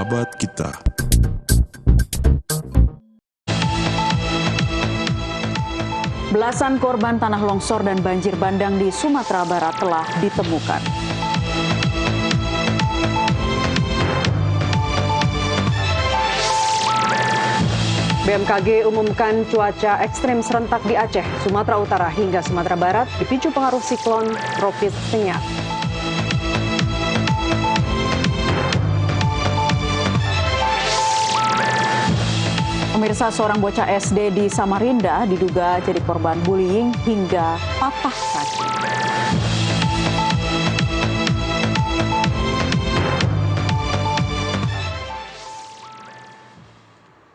sahabat kita. Belasan korban tanah longsor dan banjir bandang di Sumatera Barat telah ditemukan. BMKG umumkan cuaca ekstrim serentak di Aceh, Sumatera Utara hingga Sumatera Barat dipicu pengaruh siklon tropis Senyap. Pemirsa, seorang bocah SD di Samarinda diduga jadi korban bullying hingga patah kaki.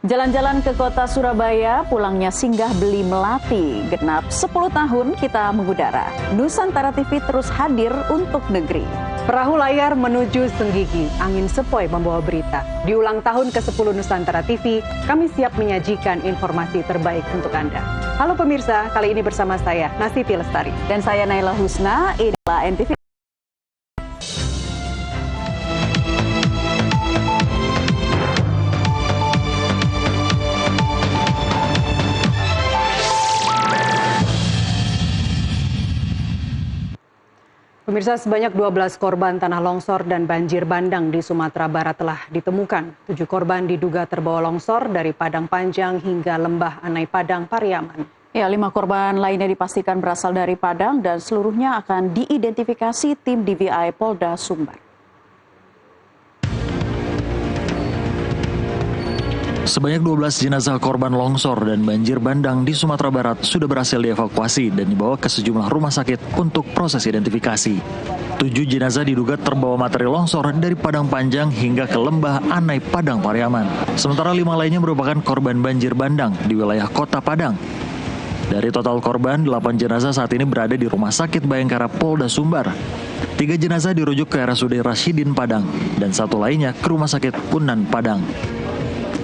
Jalan-jalan ke kota Surabaya, pulangnya singgah beli melati. Genap 10 tahun kita mengudara. Nusantara TV terus hadir untuk negeri. Perahu layar menuju Senggigi, angin sepoi membawa berita. Di ulang tahun ke-10 Nusantara TV, kami siap menyajikan informasi terbaik untuk Anda. Halo pemirsa, kali ini bersama saya Nastiti Lestari. Dan saya Naila Husna, inilah NTV. Pemirsa, sebanyak 12 korban tanah longsor dan banjir bandang di Sumatera Barat telah ditemukan. 7 korban diduga terbawa longsor dari Padang Panjang hingga Lembah Anai Padang, Pariaman. 5 korban lainnya dipastikan berasal dari Padang dan seluruhnya akan diidentifikasi tim DVI Polda Sumbar. Sebanyak 12 jenazah korban longsor dan banjir bandang di Sumatera Barat sudah berhasil dievakuasi dan dibawa ke sejumlah rumah sakit untuk proses identifikasi. 7 jenazah diduga terbawa materi longsor dari Padang Panjang hingga ke Lembah Anai Padang, Pariaman. Sementara 5 lainnya merupakan korban banjir bandang di wilayah Kota Padang. Dari total korban, 8 jenazah saat ini berada di Rumah Sakit Bayangkara Polda Sumbar. 3 jenazah dirujuk ke RSUD Rasyidin Padang dan 1 lainnya ke Rumah Sakit Unan Padang.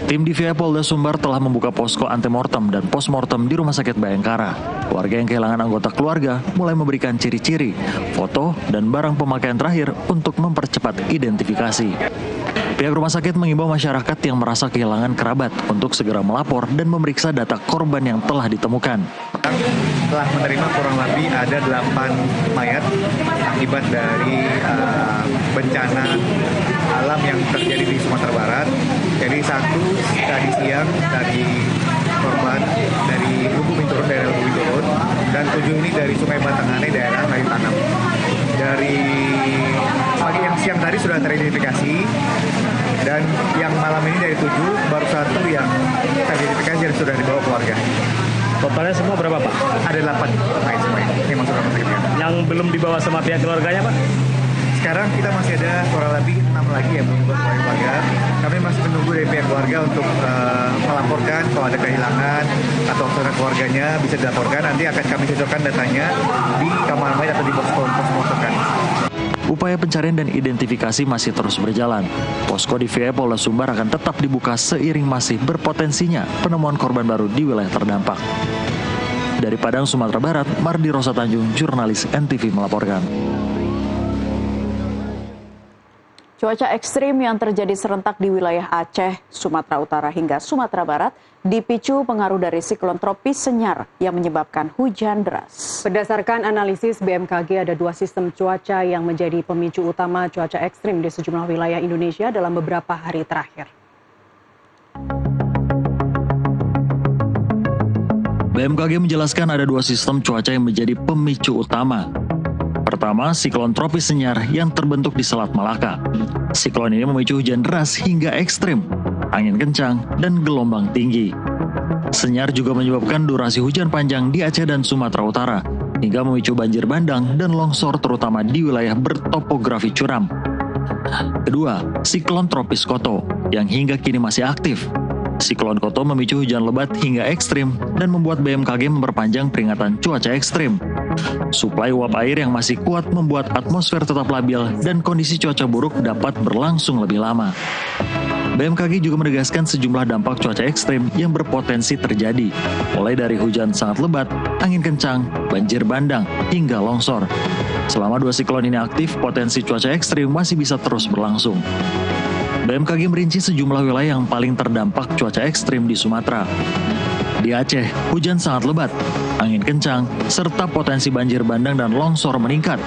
Tim DVI Polda Sumbar telah membuka posko antemortem dan postmortem di Rumah Sakit Bayangkara. Warga yang kehilangan anggota keluarga mulai memberikan ciri-ciri, foto, dan barang pemakaian terakhir untuk mempercepat identifikasi. Pihak rumah sakit mengimbau masyarakat yang merasa kehilangan kerabat untuk segera melapor dan memeriksa data korban yang telah ditemukan. Telah menerima kurang lebih ada 8 mayat akibat dari bencana alam yang terjadi di Sumatera Barat. Jadi 1 tadi siang dari korban dari Lubu Binturun, daerah Lubu Binturun, dan 7 ini dari Sungai Batangane, daerah Kayu Tanam. Dari pagi yang siang tadi sudah teridentifikasi, dan yang malam ini dari 7 baru 1 yang teridentifikasi dan sudah dibawa keluarga. Totalnya semua berapa, Pak? Ada 8 mayat semua ini masuk rumah sakit. Yang belum dibawa sama pihak keluarganya, Pak? Sekarang kita masih ada kurang lebih 6 lagi yang belum dibawa oleh keluarga. Kami masih menunggu dari pihak keluarga untuk melaporkan kalau ada kehilangan atau saudara keluarganya bisa dilaporkan. Nanti akan kami cocokkan datanya di kamar mayat atau di postmortem kami. Upaya pencarian dan identifikasi masih terus berjalan. Posko DVI Polda Sumbar akan tetap dibuka seiring masih berpotensinya penemuan korban baru di wilayah terdampak. Dari Padang, Sumatera Barat, Mardi Rosa Tanjung, jurnalis NTV melaporkan. Cuaca ekstrim yang terjadi serentak di wilayah Aceh, Sumatera Utara hingga Sumatera Barat dipicu pengaruh dari siklon tropis Senyar yang menyebabkan hujan deras. Berdasarkan analisis BMKG, ada 2 sistem cuaca yang menjadi pemicu utama cuaca ekstrim di sejumlah wilayah Indonesia dalam beberapa hari terakhir. BMKG menjelaskan ada 2 sistem cuaca yang menjadi pemicu utama. Pertama, siklon tropis Senyar yang terbentuk di Selat Malaka. Siklon ini memicu hujan deras hingga ekstrim, angin kencang, dan gelombang tinggi. Senyar juga menyebabkan durasi hujan panjang di Aceh dan Sumatera Utara, hingga memicu banjir bandang dan longsor terutama di wilayah bertopografi curam. Kedua, siklon tropis Koto yang hingga kini masih aktif. Siklon Koto memicu hujan lebat hingga ekstrim dan membuat BMKG memperpanjang peringatan cuaca ekstrim. Suplai uap air yang masih kuat membuat atmosfer tetap labil dan kondisi cuaca buruk dapat berlangsung lebih lama. BMKG juga menegaskan sejumlah dampak cuaca ekstrim yang berpotensi terjadi, mulai dari hujan sangat lebat, angin kencang, banjir bandang, hingga longsor. Selama 2 siklon ini aktif, potensi cuaca ekstrim masih bisa terus berlangsung. BMKG merinci sejumlah wilayah yang paling terdampak cuaca ekstrim di Sumatera. Di Aceh, hujan sangat lebat, angin kencang, serta potensi banjir bandang dan longsor meningkat.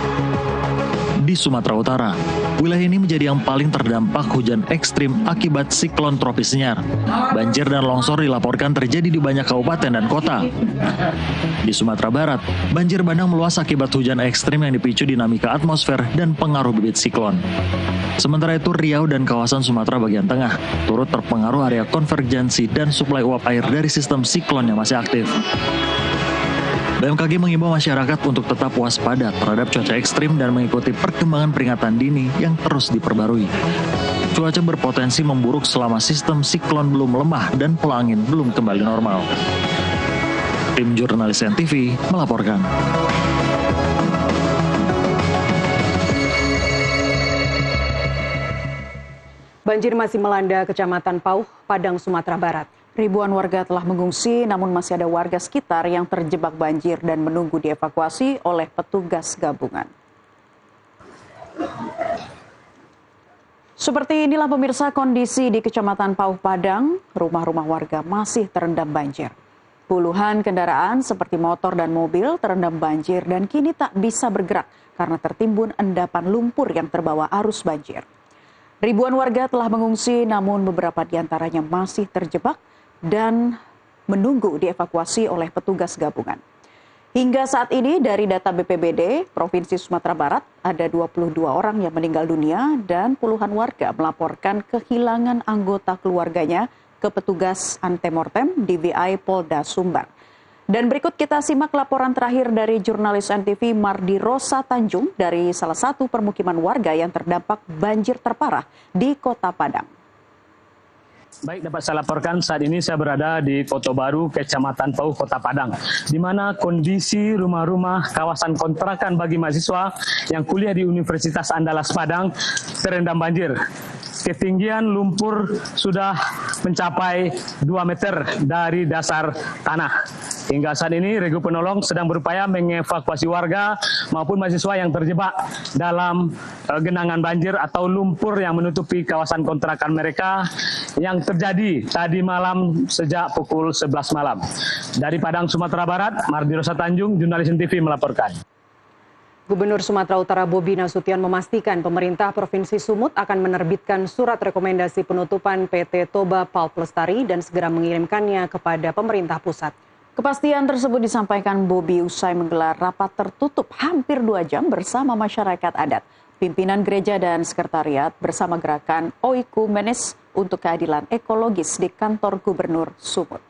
Di Sumatera Utara, wilayah ini menjadi yang paling terdampak hujan ekstrim akibat siklon tropis Senyar. Banjir dan longsor dilaporkan terjadi di banyak kabupaten dan kota. Di Sumatera Barat, banjir bandang meluas akibat hujan ekstrim yang dipicu dinamika atmosfer dan pengaruh bibit siklon. Sementara itu, Riau dan kawasan Sumatera bagian tengah turut terpengaruh area konvergensi dan suplai uap air dari sistem siklon yang masih aktif. BMKG mengimbau masyarakat untuk tetap waspada terhadap cuaca ekstrim dan mengikuti perkembangan peringatan dini yang terus diperbarui. Cuaca berpotensi memburuk selama sistem siklon belum melemah dan pola angin belum kembali normal. Tim Jurnalis NTV melaporkan. Banjir masih melanda Kecamatan Pauh, Padang, Sumatera Barat. Ribuan warga telah mengungsi, namun masih ada warga sekitar yang terjebak banjir dan menunggu dievakuasi oleh petugas gabungan. Seperti inilah pemirsa kondisi di Kecamatan Pauh Padang, rumah-rumah warga masih terendam banjir. Puluhan kendaraan seperti motor dan mobil terendam banjir dan kini tak bisa bergerak karena tertimbun endapan lumpur yang terbawa arus banjir. Ribuan warga telah mengungsi, namun beberapa di antaranya masih terjebak dan menunggu dievakuasi oleh petugas gabungan. Hingga saat ini dari data BPBD Provinsi Sumatera Barat ada 22 orang yang meninggal dunia dan puluhan warga melaporkan kehilangan anggota keluarganya ke petugas antemortem DVI Polda Sumbar. Dan berikut kita simak laporan terakhir dari jurnalis NTV Mardi Rosa Tanjung dari salah satu permukiman warga yang terdampak banjir terparah di Kota Padang. Baik, dapat saya laporkan saat ini saya berada di Koto Baru, Kecamatan Pauh, Kota Padang, di mana kondisi rumah-rumah kawasan kontrakan bagi mahasiswa yang kuliah di Universitas Andalas Padang terendam banjir. Ketinggian lumpur sudah mencapai 2 meter dari dasar tanah. Hingga saat ini regu penolong sedang berupaya mengevakuasi warga maupun mahasiswa yang terjebak dalam genangan banjir atau lumpur yang menutupi kawasan kontrakan mereka yang terjadi tadi malam sejak pukul 11 malam. Dari Padang, Sumatera Barat, Mardi Rosa Tanjung, Jurnalis NTV melaporkan. Gubernur Sumatera Utara Bobi Nasution memastikan pemerintah Provinsi Sumut akan menerbitkan surat rekomendasi penutupan PT Toba Pulp Lestari dan segera mengirimkannya kepada pemerintah pusat. Kepastian tersebut disampaikan Bobi usai menggelar rapat tertutup hampir 2 jam bersama masyarakat adat, pimpinan gereja dan sekretariat bersama gerakan Oikumenes untuk keadilan ekologis di kantor Gubernur Sumut.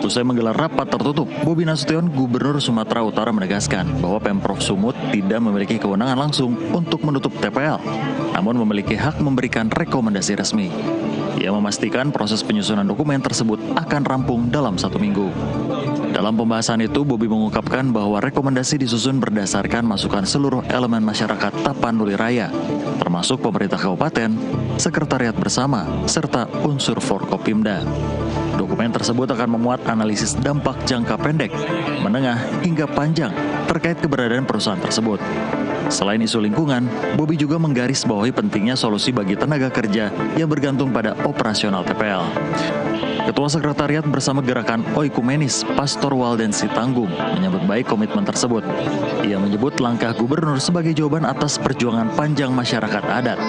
Usai menggelar rapat tertutup, Bobi Nasution, Gubernur Sumatera Utara menegaskan bahwa Pemprov Sumut tidak memiliki kewenangan langsung untuk menutup TPL, namun memiliki hak memberikan rekomendasi resmi. Ia memastikan proses penyusunan dokumen tersebut akan rampung dalam 1 minggu. Dalam pembahasan itu, Bobi mengungkapkan bahwa rekomendasi disusun berdasarkan masukan seluruh elemen masyarakat Tapanuli Raya, termasuk pemerintah kabupaten, sekretariat bersama, serta unsur Forkopimda. Dokumen tersebut akan memuat analisis dampak jangka pendek, menengah, hingga panjang terkait keberadaan perusahaan tersebut. Selain isu lingkungan, Bobi juga menggarisbawahi pentingnya solusi bagi tenaga kerja yang bergantung pada operasional TPL. Ketua Sekretariat bersama gerakan Oikumenis, Pastor Waldensi Tanggung, menyambut baik komitmen tersebut. Ia menyebut langkah gubernur sebagai jawaban atas perjuangan panjang masyarakat adat.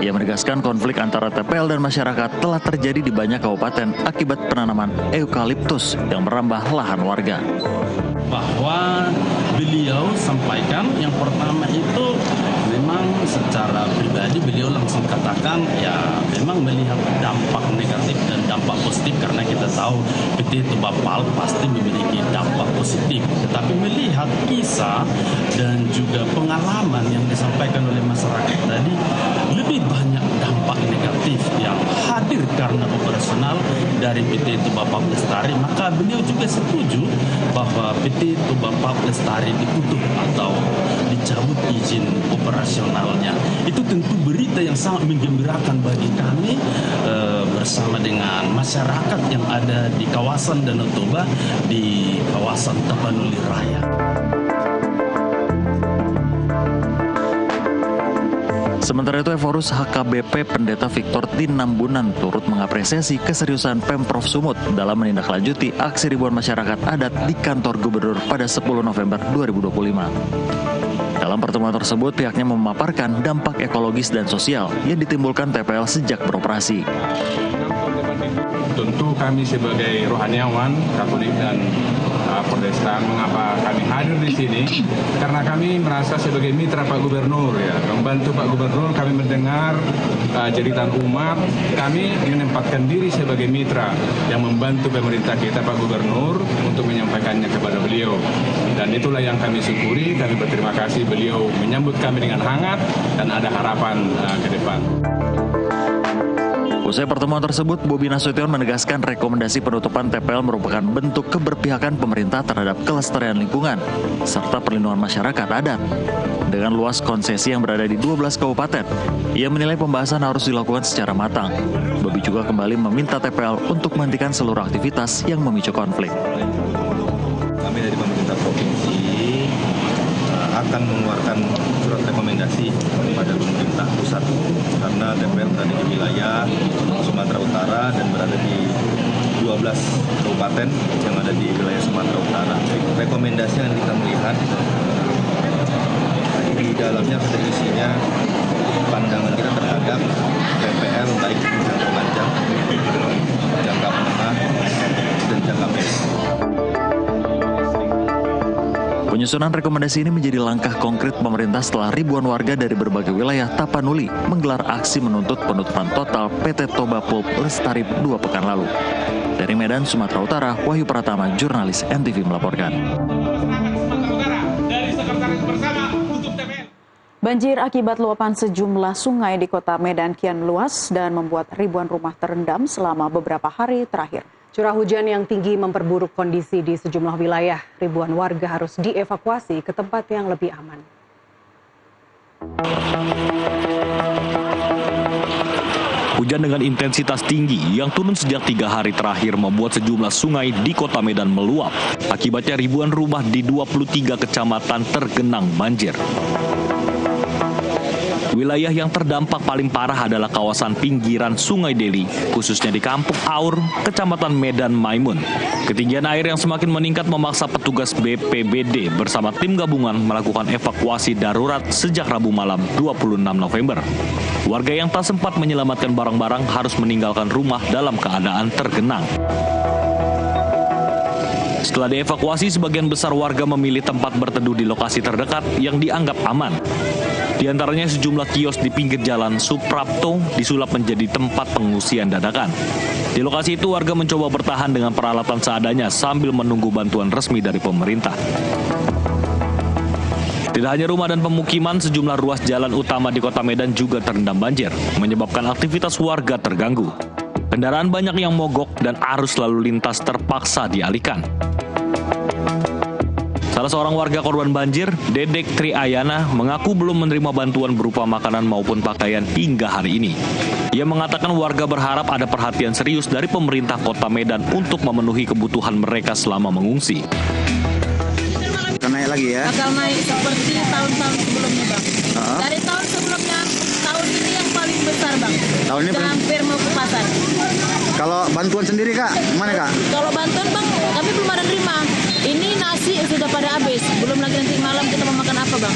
Ia menegaskan konflik antara TPL dan masyarakat telah terjadi di banyak kabupaten akibat penanaman eukaliptus yang merambah lahan warga. Bahwa beliau sampaikan yang pertama itu memang secara pribadi beliau langsung katakan ya memang melihat dampak negatif dan dampak positif karena kita tahu PT Toba Pulp pasti memiliki dampak positif. Tetapi melihat kisah dan juga pengalaman yang disampaikan oleh masyarakat tadi lebih banyak dampak negatif yang hadir karena operasional dari PT Toba Pulp Lestari, maka beliau juga setuju bahwa PT Toba Pulp Lestari ditutup atau dicabut izin operasional internasionalnya. Itu tentu berita yang sangat menggembirakan bagi kami bersama dengan masyarakat yang ada di kawasan Danau Toba, di kawasan Tapanuli Raya. Sementara itu, Evorus HKBP Pendeta Victor Tinambunan turut mengapresiasi keseriusan Pemprov Sumut dalam menindaklanjuti aksi ribuan masyarakat adat di kantor gubernur pada 10 November 2025. Dalam pertemuan tersebut, pihaknya memaparkan dampak ekologis dan sosial yang ditimbulkan TPL sejak beroperasi. Tentu kami sebagai rohaniawan, Katolik dan Protestan, mengapa kami hadir di sini? Karena kami merasa sebagai mitra Pak Gubernur, ya, membantu Pak Gubernur. Kami mendengar jeritan umat, kami menempatkan diri sebagai mitra yang membantu pemerintah kita Pak Gubernur untuk menyampaikannya kepada beliau. Dan itulah yang kami syukuri. Kami berterima kasih beliau menyambut kami dengan hangat dan ada harapan ke depan. Usai pertemuan tersebut, Bobi Nasution menegaskan rekomendasi penutupan TPL merupakan bentuk keberpihakan pemerintah terhadap kelestarian lingkungan serta perlindungan masyarakat adat. Dengan luas konsesi yang berada di 12 kabupaten, ia menilai pembahasan harus dilakukan secara matang. Bobi juga kembali meminta TPL untuk menghentikan seluruh aktivitas yang memicu konflik. Kami dari pemerintah provinsi akan mengeluarkan surat rekomendasi kepada pemerintah pusat karena TPL berada di wilayah Sumatera Utara dan berada di 12 kabupaten yang ada di wilayah Sumatera Utara. Rekomendasi yang kita melihat di dalamnya ada isinya pandangan kita terhadap TPL baik jangka panjang, jangka menengah, dan jangka pendek. Penyusunan rekomendasi ini menjadi langkah konkret pemerintah setelah ribuan warga dari berbagai wilayah Tapanuli menggelar aksi menuntut penutupan total PT Toba Pulp Lestari 2 pekan lalu. Dari Medan, Sumatera Utara, Wahyu Pratama, jurnalis NTV melaporkan. Banjir akibat luapan sejumlah sungai di kota Medan kian meluas dan membuat ribuan rumah terendam selama beberapa hari terakhir. Curah hujan yang tinggi memperburuk kondisi di sejumlah wilayah. Ribuan warga harus dievakuasi ke tempat yang lebih aman. Hujan dengan intensitas tinggi yang turun sejak 3 hari terakhir membuat sejumlah sungai di kota Medan meluap. Akibatnya ribuan rumah di 23 kecamatan tergenang banjir. Wilayah yang terdampak paling parah adalah kawasan pinggiran Sungai Deli, khususnya di Kampung Aur, Kecamatan Medan Maimun. Ketinggian air yang semakin meningkat memaksa petugas BPBD bersama tim gabungan melakukan evakuasi darurat sejak Rabu malam 26 November. Warga yang tak sempat menyelamatkan barang-barang harus meninggalkan rumah dalam keadaan tergenang. Setelah dievakuasi, sebagian besar warga memilih tempat berteduh di lokasi terdekat yang dianggap aman. Di antaranya sejumlah kios di pinggir jalan Suprapto disulap menjadi tempat pengungsian dadakan. Di lokasi itu warga mencoba bertahan dengan peralatan seadanya sambil menunggu bantuan resmi dari pemerintah. Tidak hanya rumah dan pemukiman, sejumlah ruas jalan utama di kota Medan juga terendam banjir, menyebabkan aktivitas warga terganggu. Kendaraan banyak yang mogok dan arus lalu lintas terpaksa dialihkan. Salah seorang warga korban banjir, Dedek Triayana, mengaku belum menerima bantuan berupa makanan maupun pakaian hingga hari ini. Ia mengatakan warga berharap ada perhatian serius dari pemerintah kota Medan untuk memenuhi kebutuhan mereka selama mengungsi. Naik lagi ya? Bakal naik seperti tahun-tahun sebelumnya, Bang. Dari tahun sebelumnya, tahun ini yang paling besar, Bang. Tahun ini hampir mau ke pasar. Kalau bantuan sendiri, Kak, mana, Kak? Kalau bantuan, Bang, kami belum ada terima. Ini nasi sudah pada habis. Belum lagi nanti malam kita mau makan apa, Bang?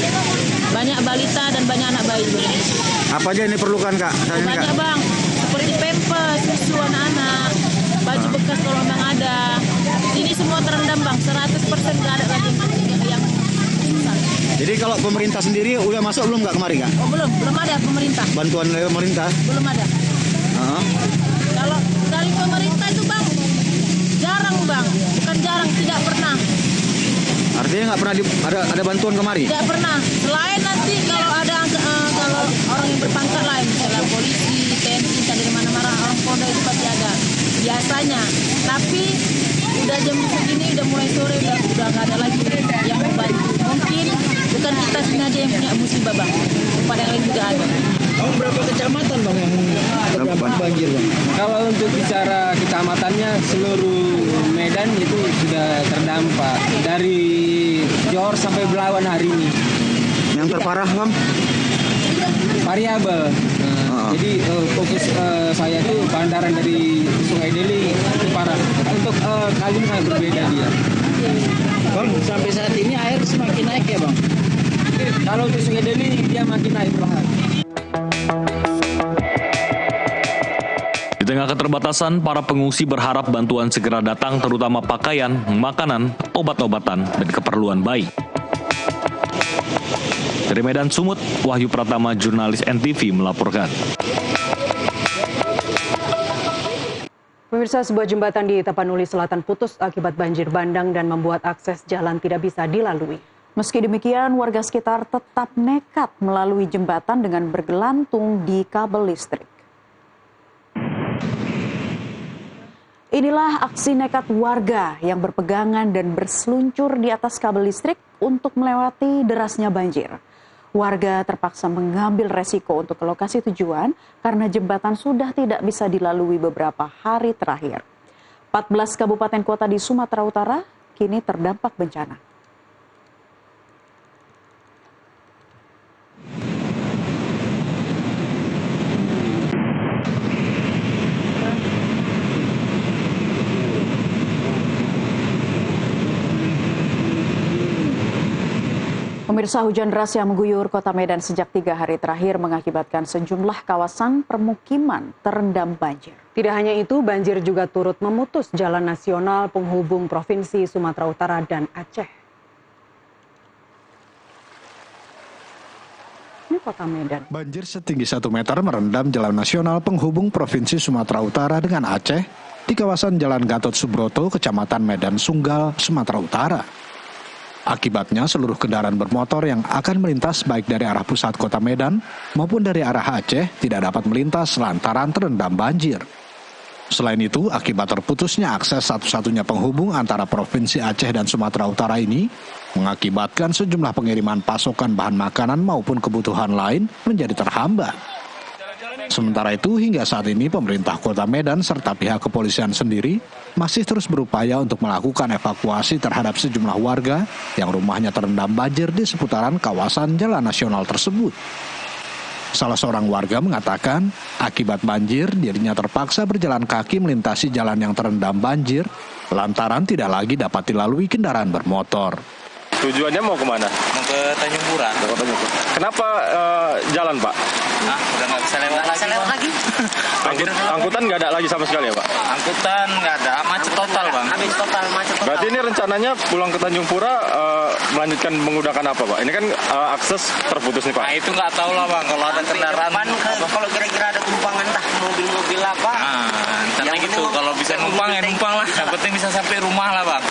Banyak balita dan banyak anak bayi. Apa aja ini perlukan, Kak? Banyak, Kak. Bang. Seperti pampers, susu anak-anak, baju bekas kalau memang ada. Ini semua terendam, Bang. 100% nggak ada lagi yang susah. Jadi kalau pemerintah sendiri udah masuk belum, Kak, kemari, Kak? Oh, belum ada pemerintah. Bantuan dari pemerintah? Belum ada. Kalau dari pemerintah itu, Bang, jarang, Bang. Bukan jarang, tidak pernah. Artinya nggak pernah ada bantuan kemari? Tidak pernah. Selain nanti kalau ada kalau orang yang berpangkat lain, misalnya polisi, TNI, dari mana-mana orang Polda itu pasti ada. Biasanya. Tapi udah jam segini, udah mulai sore, udah nggak ada lagi yang membantu. Mungkin bukan kita sini aja yang punya musibah, Bang. tempat yang lain juga ada. Berapa kecamatan Bang yang terdampak banjir Bang? Kalau untuk bicara kecamatannya, seluruh Medan itu sudah terdampak dari Johor sampai Belawan hari ini. Yang terparah Bang? Variabel. Jadi fokus saya itu bandaran dari Sungai Deli itu parah. Untuk kali ini sangat berbeda dia. Bang, sampai saat ini air semakin naik ya Bang? Kalau untuk Sungai Deli dia makin naik perlahan. Di tengah keterbatasan, para pengungsi berharap bantuan segera datang, terutama pakaian, makanan, obat-obatan, dan keperluan bayi. Dari Medan Sumut, Wahyu Pratama, jurnalis NTV melaporkan. Pemirsa, sebuah jembatan di Tapanuli Selatan putus akibat banjir bandang dan membuat akses jalan tidak bisa dilalui. Meski demikian, warga sekitar tetap nekat melalui jembatan dengan bergelantung di kabel listrik. Inilah aksi nekat warga yang berpegangan dan berseluncur di atas kabel listrik untuk melewati derasnya banjir. Warga terpaksa mengambil resiko untuk ke lokasi tujuan karena jembatan sudah tidak bisa dilalui beberapa hari terakhir. 14 kabupaten kota di Sumatera Utara kini terdampak bencana. Pemirsa, hujan deras yang mengguyur kota Medan sejak 3 hari terakhir mengakibatkan sejumlah kawasan permukiman terendam banjir. Tidak hanya itu, banjir juga turut memutus jalan nasional penghubung Provinsi Sumatera Utara dan Aceh. Ini kota Medan. Banjir setinggi 1 meter merendam jalan nasional penghubung Provinsi Sumatera Utara dengan Aceh di kawasan Jalan Gatot Subroto, Kecamatan Medan Sunggal, Sumatera Utara. Akibatnya seluruh kendaraan bermotor yang akan melintas baik dari arah pusat kota Medan maupun dari arah Aceh tidak dapat melintas lantaran terendam banjir. Selain itu, akibat terputusnya akses satu-satunya penghubung antara Provinsi Aceh dan Sumatera Utara ini mengakibatkan sejumlah pengiriman pasokan bahan makanan maupun kebutuhan lain menjadi terhambat. Sementara itu, hingga saat ini pemerintah kota Medan serta pihak kepolisian sendiri masih terus berupaya untuk melakukan evakuasi terhadap sejumlah warga yang rumahnya terendam banjir di seputaran kawasan jalan nasional tersebut. Salah seorang warga mengatakan, akibat banjir dirinya terpaksa berjalan kaki melintasi jalan yang terendam banjir lantaran tidak lagi dapat dilalui kendaraan bermotor. Tujuannya mau kemana? Mau ke Tanjung Pura. Kenapa jalan, Pak? Udah nggak bisa lewat lagi. Angkutan nggak ada lagi sama sekali ya, Pak? Angkutan nggak ada, macet total, Bang. Habis total, macet total. Berarti ini rencananya pulang ke Tanjung Pura melanjutkan menggunakan apa, Pak? Ini kan akses terputus nih, Pak. Nah, itu nggak tahu lah, Bang. Kalau ada kendaraan, kalau kira-kira ada tumpangan dah mobil-mobil apa? Nah, gitu. Kalau bisa numpang ya numpang lah. Yang penting bisa sampai rumah lah, Bang.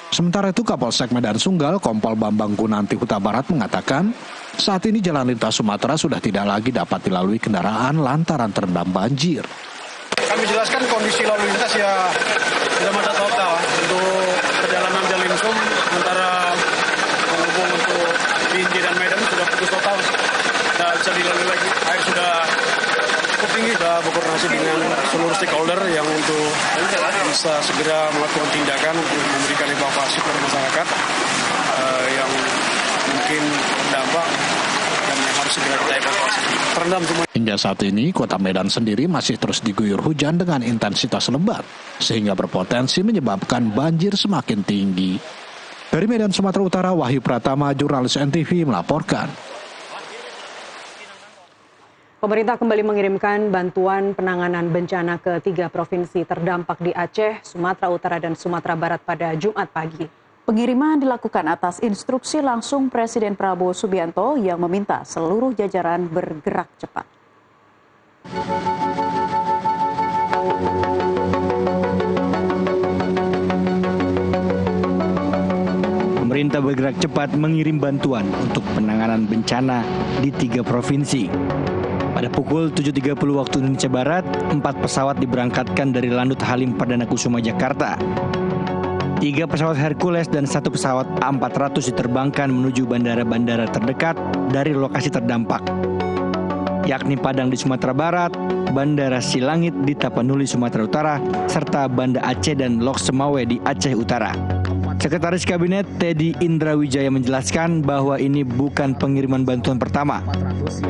Sementara itu, Kapolsek Medan Sunggal, Kompol Bambang Gunanti Huta Barat mengatakan, saat ini jalan lintas Sumatera sudah tidak lagi dapat dilalui kendaraan lantaran terendam banjir. Kami jelaskan kondisi lalu lintas ya sudah macet total untuk perjalanan Jalinsum antara penghubung untuk Binjai dan Medan sudah putus total, tidak bisa dilalui lagi. Air sudah cukup tinggi, sudah berkoordinasi dengan seluruh stakeholder yang untuk bisa segera melakukan tindakan untuk memberikan evakuasi kepada masyarakat yang mungkin terdampak dan harus segera kita evakuasi. Terendam semua. Hingga saat ini, kota Medan sendiri masih terus diguyur hujan dengan intensitas lebat, sehingga berpotensi menyebabkan banjir semakin tinggi. Dari Medan, Sumatera Utara, Wahyu Pratama, jurnalis NTV melaporkan. Pemerintah kembali mengirimkan bantuan penanganan bencana ke 3 provinsi terdampak di Aceh, Sumatera Utara, dan Sumatera Barat pada Jumat pagi. Pengiriman dilakukan atas instruksi langsung Presiden Prabowo Subianto yang meminta seluruh jajaran bergerak cepat. Pemerintah bergerak cepat mengirim bantuan untuk penanganan bencana di 3 provinsi. Pada pukul 7.30 waktu Indonesia Barat, 4 pesawat diberangkatkan dari Lanut Halim Perdana Kusuma, Jakarta. 3 pesawat Hercules dan 1 pesawat A400 diterbangkan menuju bandara-bandara terdekat dari lokasi terdampak, yakni Padang di Sumatera Barat, Bandara Silangit di Tapanuli, Sumatera Utara, serta Banda Aceh dan Lok Semawe di Aceh Utara. Sekretaris Kabinet Teddy Indrawijaya menjelaskan bahwa ini bukan pengiriman bantuan pertama.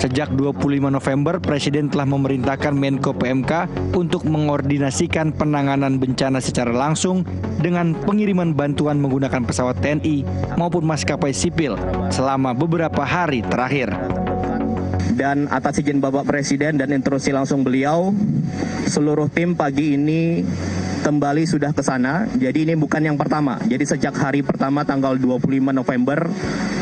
Sejak 25 November, Presiden telah memerintahkan Menko PMK untuk mengordinasikan penanganan bencana secara langsung dengan pengiriman bantuan menggunakan pesawat TNI maupun maskapai sipil selama beberapa hari terakhir. Dan atas izin Bapak Presiden dan instruksi langsung beliau, seluruh tim pagi ini kembali sudah ke sana. Jadi ini bukan yang pertama. Jadi sejak hari pertama tanggal 25 November,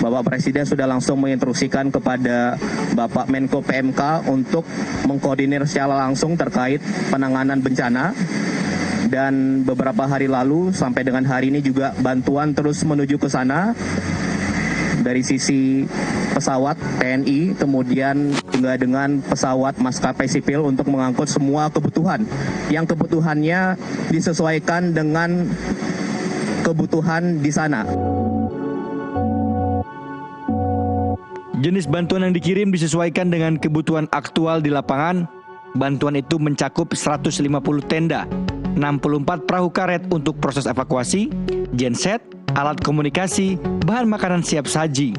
Bapak Presiden sudah langsung menginstruksikan kepada Bapak Menko PMK untuk mengkoordinir secara langsung terkait penanganan bencana. Dan beberapa hari lalu sampai dengan hari ini juga bantuan terus menuju ke sana. Dari sisi pesawat TNI, kemudian juga dengan pesawat maskapai sipil untuk mengangkut semua kebutuhan yang kebutuhannya disesuaikan dengan kebutuhan di sana. Jenis bantuan yang dikirim disesuaikan dengan kebutuhan aktual di lapangan. Bantuan itu mencakup 150 tenda, 64 perahu karet untuk proses evakuasi, genset, alat komunikasi, bahan makanan siap saji,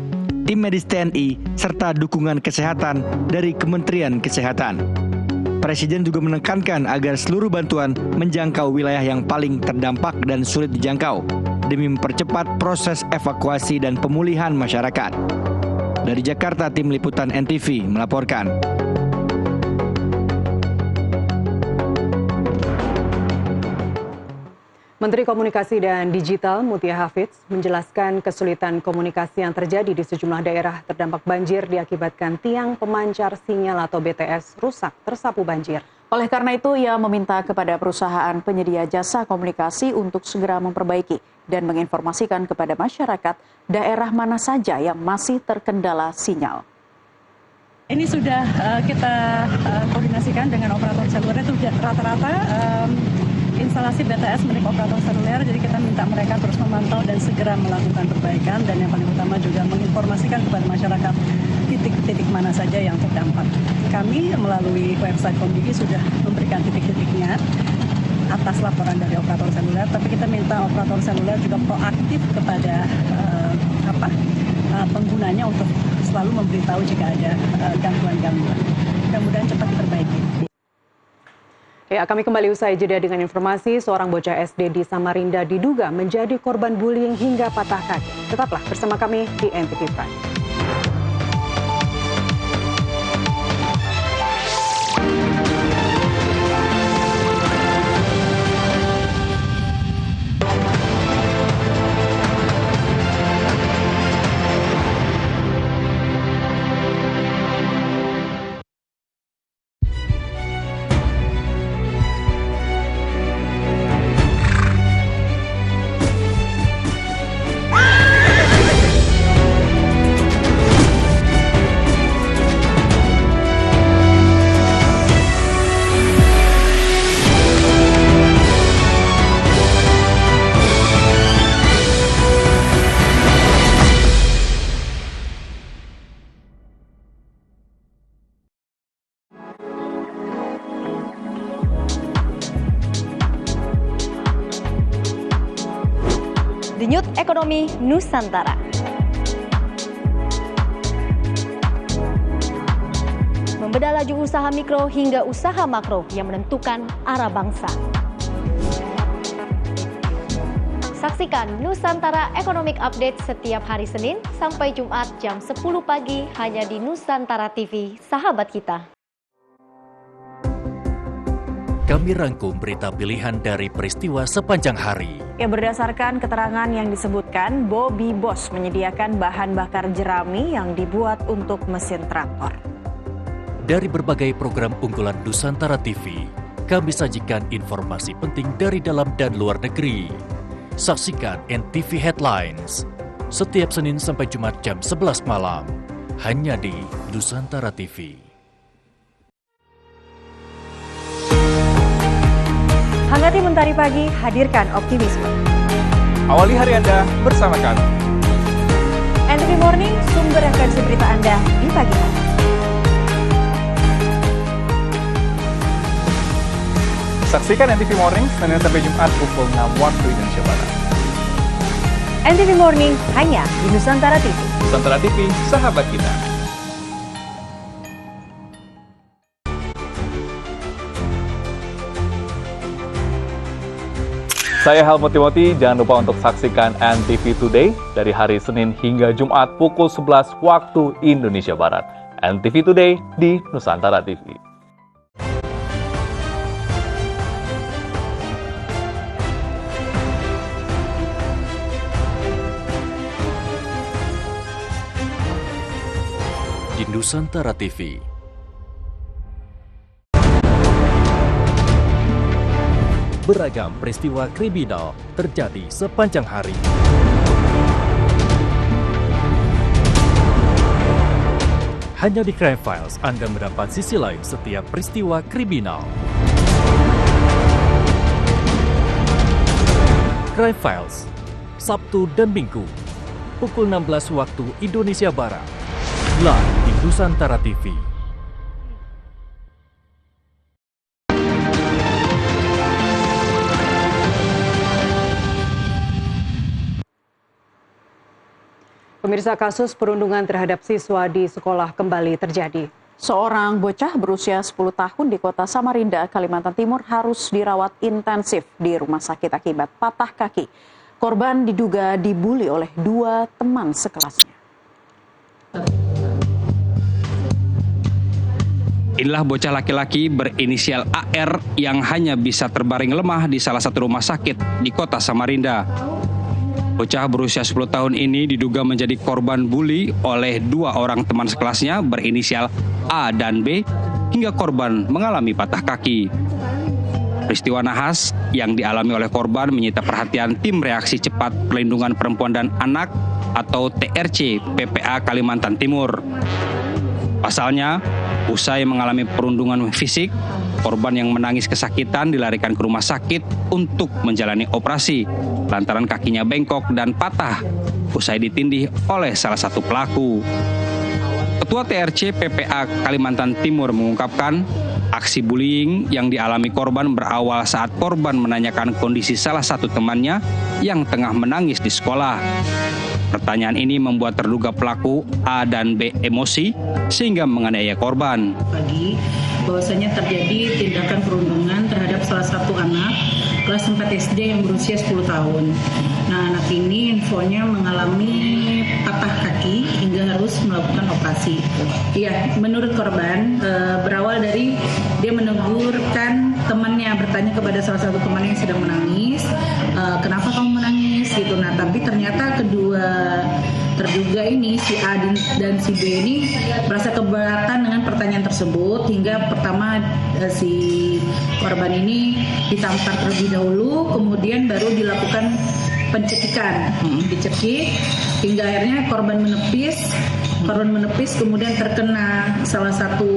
tim medis TNI, serta dukungan kesehatan dari Kementerian Kesehatan. Presiden juga menekankan agar seluruh bantuan menjangkau wilayah yang paling terdampak dan sulit dijangkau demi mempercepat proses evakuasi dan pemulihan masyarakat. Dari Jakarta, tim liputan NTV melaporkan. Menteri Komunikasi dan Digital Mutia Hafidz menjelaskan kesulitan komunikasi yang terjadi di sejumlah daerah terdampak banjir diakibatkan tiang pemancar sinyal atau BTS rusak tersapu banjir. Oleh karena itu, ia meminta kepada perusahaan penyedia jasa komunikasi untuk segera memperbaiki dan menginformasikan kepada masyarakat daerah mana saja yang masih terkendala sinyal. Ini sudah kita koordinasikan dengan operator seluler, itu rata-rata instalasi BTS milik operator seluler, jadi kita minta mereka terus memantau dan segera melakukan perbaikan, dan yang paling utama juga menginformasikan kepada masyarakat titik-titik mana saja yang terdampak. Kami melalui website Komdigi sudah memberikan titik-titiknya atas laporan dari operator seluler, tapi kita minta operator seluler juga proaktif kepada penggunanya untuk selalu memberitahu jika ada gangguan-gangguan. Mudah-mudahan cepat diperbaiki. Ya, kami kembali usai jeda dengan informasi seorang bocah SD di Samarinda diduga menjadi korban bullying hingga patah kaki. Tetaplah bersama kami di NTV Prime. Denyut Ekonomi Nusantara. Membedah laju usaha mikro hingga usaha makro yang menentukan arah bangsa. Saksikan Nusantara Economic Update setiap hari Senin sampai Jumat jam 10 pagi hanya di Nusantara TV, sahabat kita. Kami rangkum berita pilihan dari peristiwa sepanjang hari. Ya, berdasarkan keterangan yang disebutkan, Bobby Bos menyediakan bahan bakar jerami yang dibuat untuk mesin traktor. Dari berbagai program unggulan Nusantara TV, kami sajikan informasi penting dari dalam dan luar negeri. Saksikan NTV Headlines setiap Senin sampai Jumat jam 11 malam, hanya di Nusantara TV. Hangati Mentari Pagi hadirkan optimisme. Awali hari Anda bersama kami. NTV Morning, sumber referensi berita Anda di pagi hari. Saksikan NTV Morning Senin sampai Jumat pukul 6 waktu Indonesia Barat. NTV Morning hanya di Nusantara TV. Nusantara TV, sahabat kita. Saya Helmut Timothy, jangan lupa untuk saksikan NTV Today dari hari Senin hingga Jumat pukul 11 waktu Indonesia Barat. NTV Today di Nusantara TV. Di Nusantara TV. Beragam peristiwa kriminal terjadi sepanjang hari. Hanya di Crime Files Anda mendapat sisi lain setiap peristiwa kriminal. Crime Files, Sabtu dan Minggu, pukul 16 waktu Indonesia Barat. Live di Nusantara TV. Pemirsa, kasus perundungan terhadap siswa di sekolah kembali terjadi. Seorang bocah berusia 10 tahun di kota Samarinda, Kalimantan Timur harus dirawat intensif di rumah sakit akibat patah kaki. Korban diduga dibuli oleh 2 teman sekelasnya. Inilah bocah laki-laki berinisial AR yang hanya bisa terbaring lemah di salah satu rumah sakit di kota Samarinda. Bocah berusia 10 tahun ini diduga menjadi korban bully oleh 2 orang teman sekelasnya berinisial A dan B hingga korban mengalami patah kaki. Peristiwa nahas yang dialami oleh korban menyita perhatian Tim Reaksi Cepat Perlindungan Perempuan dan Anak atau TRC PPA Kalimantan Timur. Pasalnya, usai mengalami perundungan fisik, korban yang menangis kesakitan dilarikan ke rumah sakit untuk menjalani operasi lantaran kakinya bengkok dan patah usai ditindih oleh salah satu pelaku. Ketua TRC PPA Kalimantan Timur mengungkapkan aksi bullying yang dialami korban berawal saat korban menanyakan kondisi salah satu temannya yang tengah menangis di sekolah. Pertanyaan ini membuat terduga pelaku A dan B emosi sehingga menganiaya korban. Pagi bahwasanya terjadi tindakan perundungan terhadap salah satu anak kelas 4 SD yang berusia 10 tahun. Nah, anak ini infonya mengalami patah kaki hingga harus melakukan operasi. Iya, menurut korban berawal dari dia menegurkan temannya, bertanya kepada salah satu teman yang sedang menangis, kenapa kamu menangis gitu. Nah, tapi ternyata kedua terduga ini si A dan si B ini merasa keberatan dengan pertanyaan tersebut hingga pertama si korban ini ditampar terlebih dahulu, kemudian baru dilakukan pencekikan, dicekik hingga akhirnya korban menepis kemudian terkena salah satu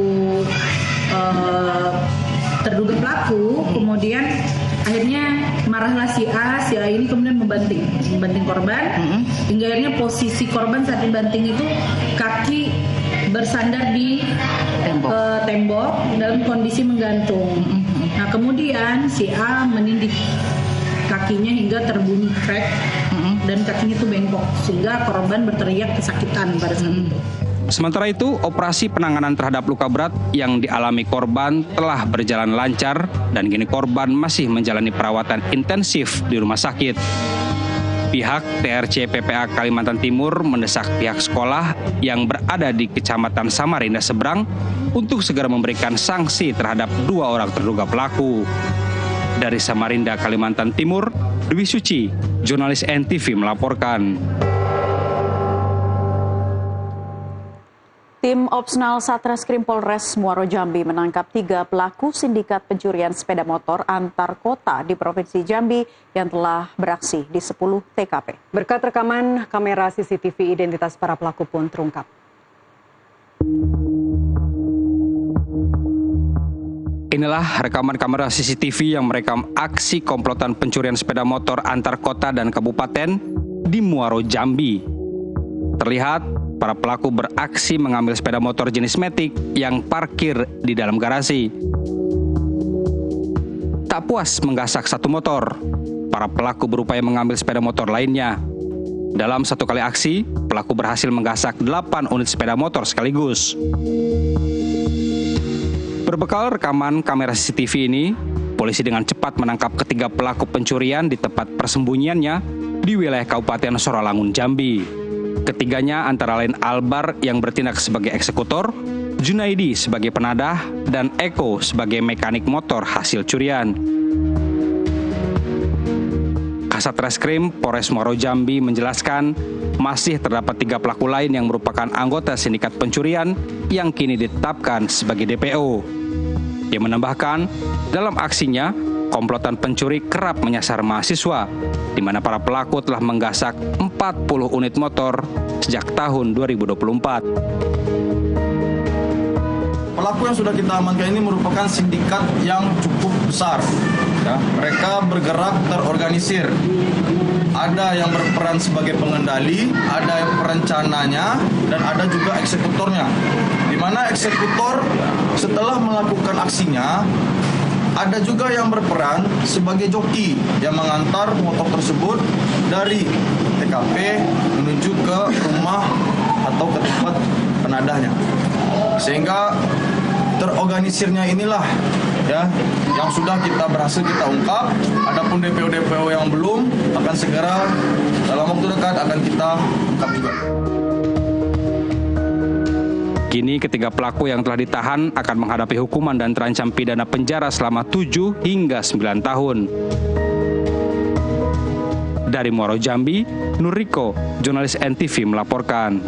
terduga pelaku, kemudian akhirnya marahlah si A ini kemudian membanting korban hingga akhirnya posisi korban saat dibanting itu kaki bersandar di tembok dalam kondisi menggantung. Nah, kemudian si A menindih kakinya hingga terbunyi crack dan kakinya itu bengkok sehingga korban berteriak kesakitan pada saat itu. Sementara itu, operasi penanganan terhadap luka berat yang dialami korban telah berjalan lancar dan kini korban masih menjalani perawatan intensif di rumah sakit. Pihak TRC PPA Kalimantan Timur mendesak pihak sekolah yang berada di Kecamatan Samarinda Seberang untuk segera memberikan sanksi terhadap 2 orang terduga pelaku. Dari Samarinda, Kalimantan Timur, Dwi Suci, jurnalis NTV melaporkan. Tim Opsnal Satreskrim Polres Muaro Jambi menangkap 3 pelaku sindikat pencurian sepeda motor antar kota di Provinsi Jambi yang telah beraksi di 10 TKP. Berkat rekaman kamera CCTV, identitas para pelaku pun terungkap. Inilah rekaman kamera CCTV yang merekam aksi komplotan pencurian sepeda motor antar kota dan kabupaten di Muaro, Jambi. Terlihat para pelaku beraksi mengambil sepeda motor jenis Matic yang parkir di dalam garasi. Tak puas menggasak satu motor, para pelaku berupaya mengambil sepeda motor lainnya. Dalam satu kali aksi, pelaku berhasil menggasak 8 unit sepeda motor sekaligus. Berbekal rekaman kamera CCTV ini, polisi dengan cepat menangkap ketiga pelaku pencurian di tempat persembunyiannya di wilayah Kabupaten Sorolangun, Jambi. Ketiganya antara lain Albar yang bertindak sebagai eksekutor, Junaidi sebagai penadah, dan Eko sebagai mekanik motor hasil curian. Kasat Reskrim Polres Muaro, Jambi menjelaskan masih terdapat 3 pelaku lain yang merupakan anggota sindikat pencurian yang kini ditetapkan sebagai DPO. Dia menambahkan, dalam aksinya, komplotan pencuri kerap menyasar mahasiswa, di mana para pelaku telah menggasak 40 unit motor sejak tahun 2024. Pelaku yang sudah kita amankan ini merupakan sindikat yang cukup besar. Ya, mereka bergerak terorganisir. Ada yang berperan sebagai pengendali, ada yang perencananya, dan ada juga eksekutornya. Di mana eksekutor setelah melakukan aksinya, ada juga yang berperan sebagai joki yang mengantar motor tersebut dari TKP menuju ke rumah atau ke tempat penadahnya. Sehingga terorganisirnya inilah ya yang sudah kita berhasil kita ungkap. Adapun DPO-DPO yang belum akan segera dalam waktu dekat akan kita ungkap juga. Kini ketiga pelaku yang telah ditahan akan menghadapi hukuman dan terancam pidana penjara selama 7 hingga 9 tahun. Dari Muaro, Jambi, Nuriko, jurnalis NTV melaporkan.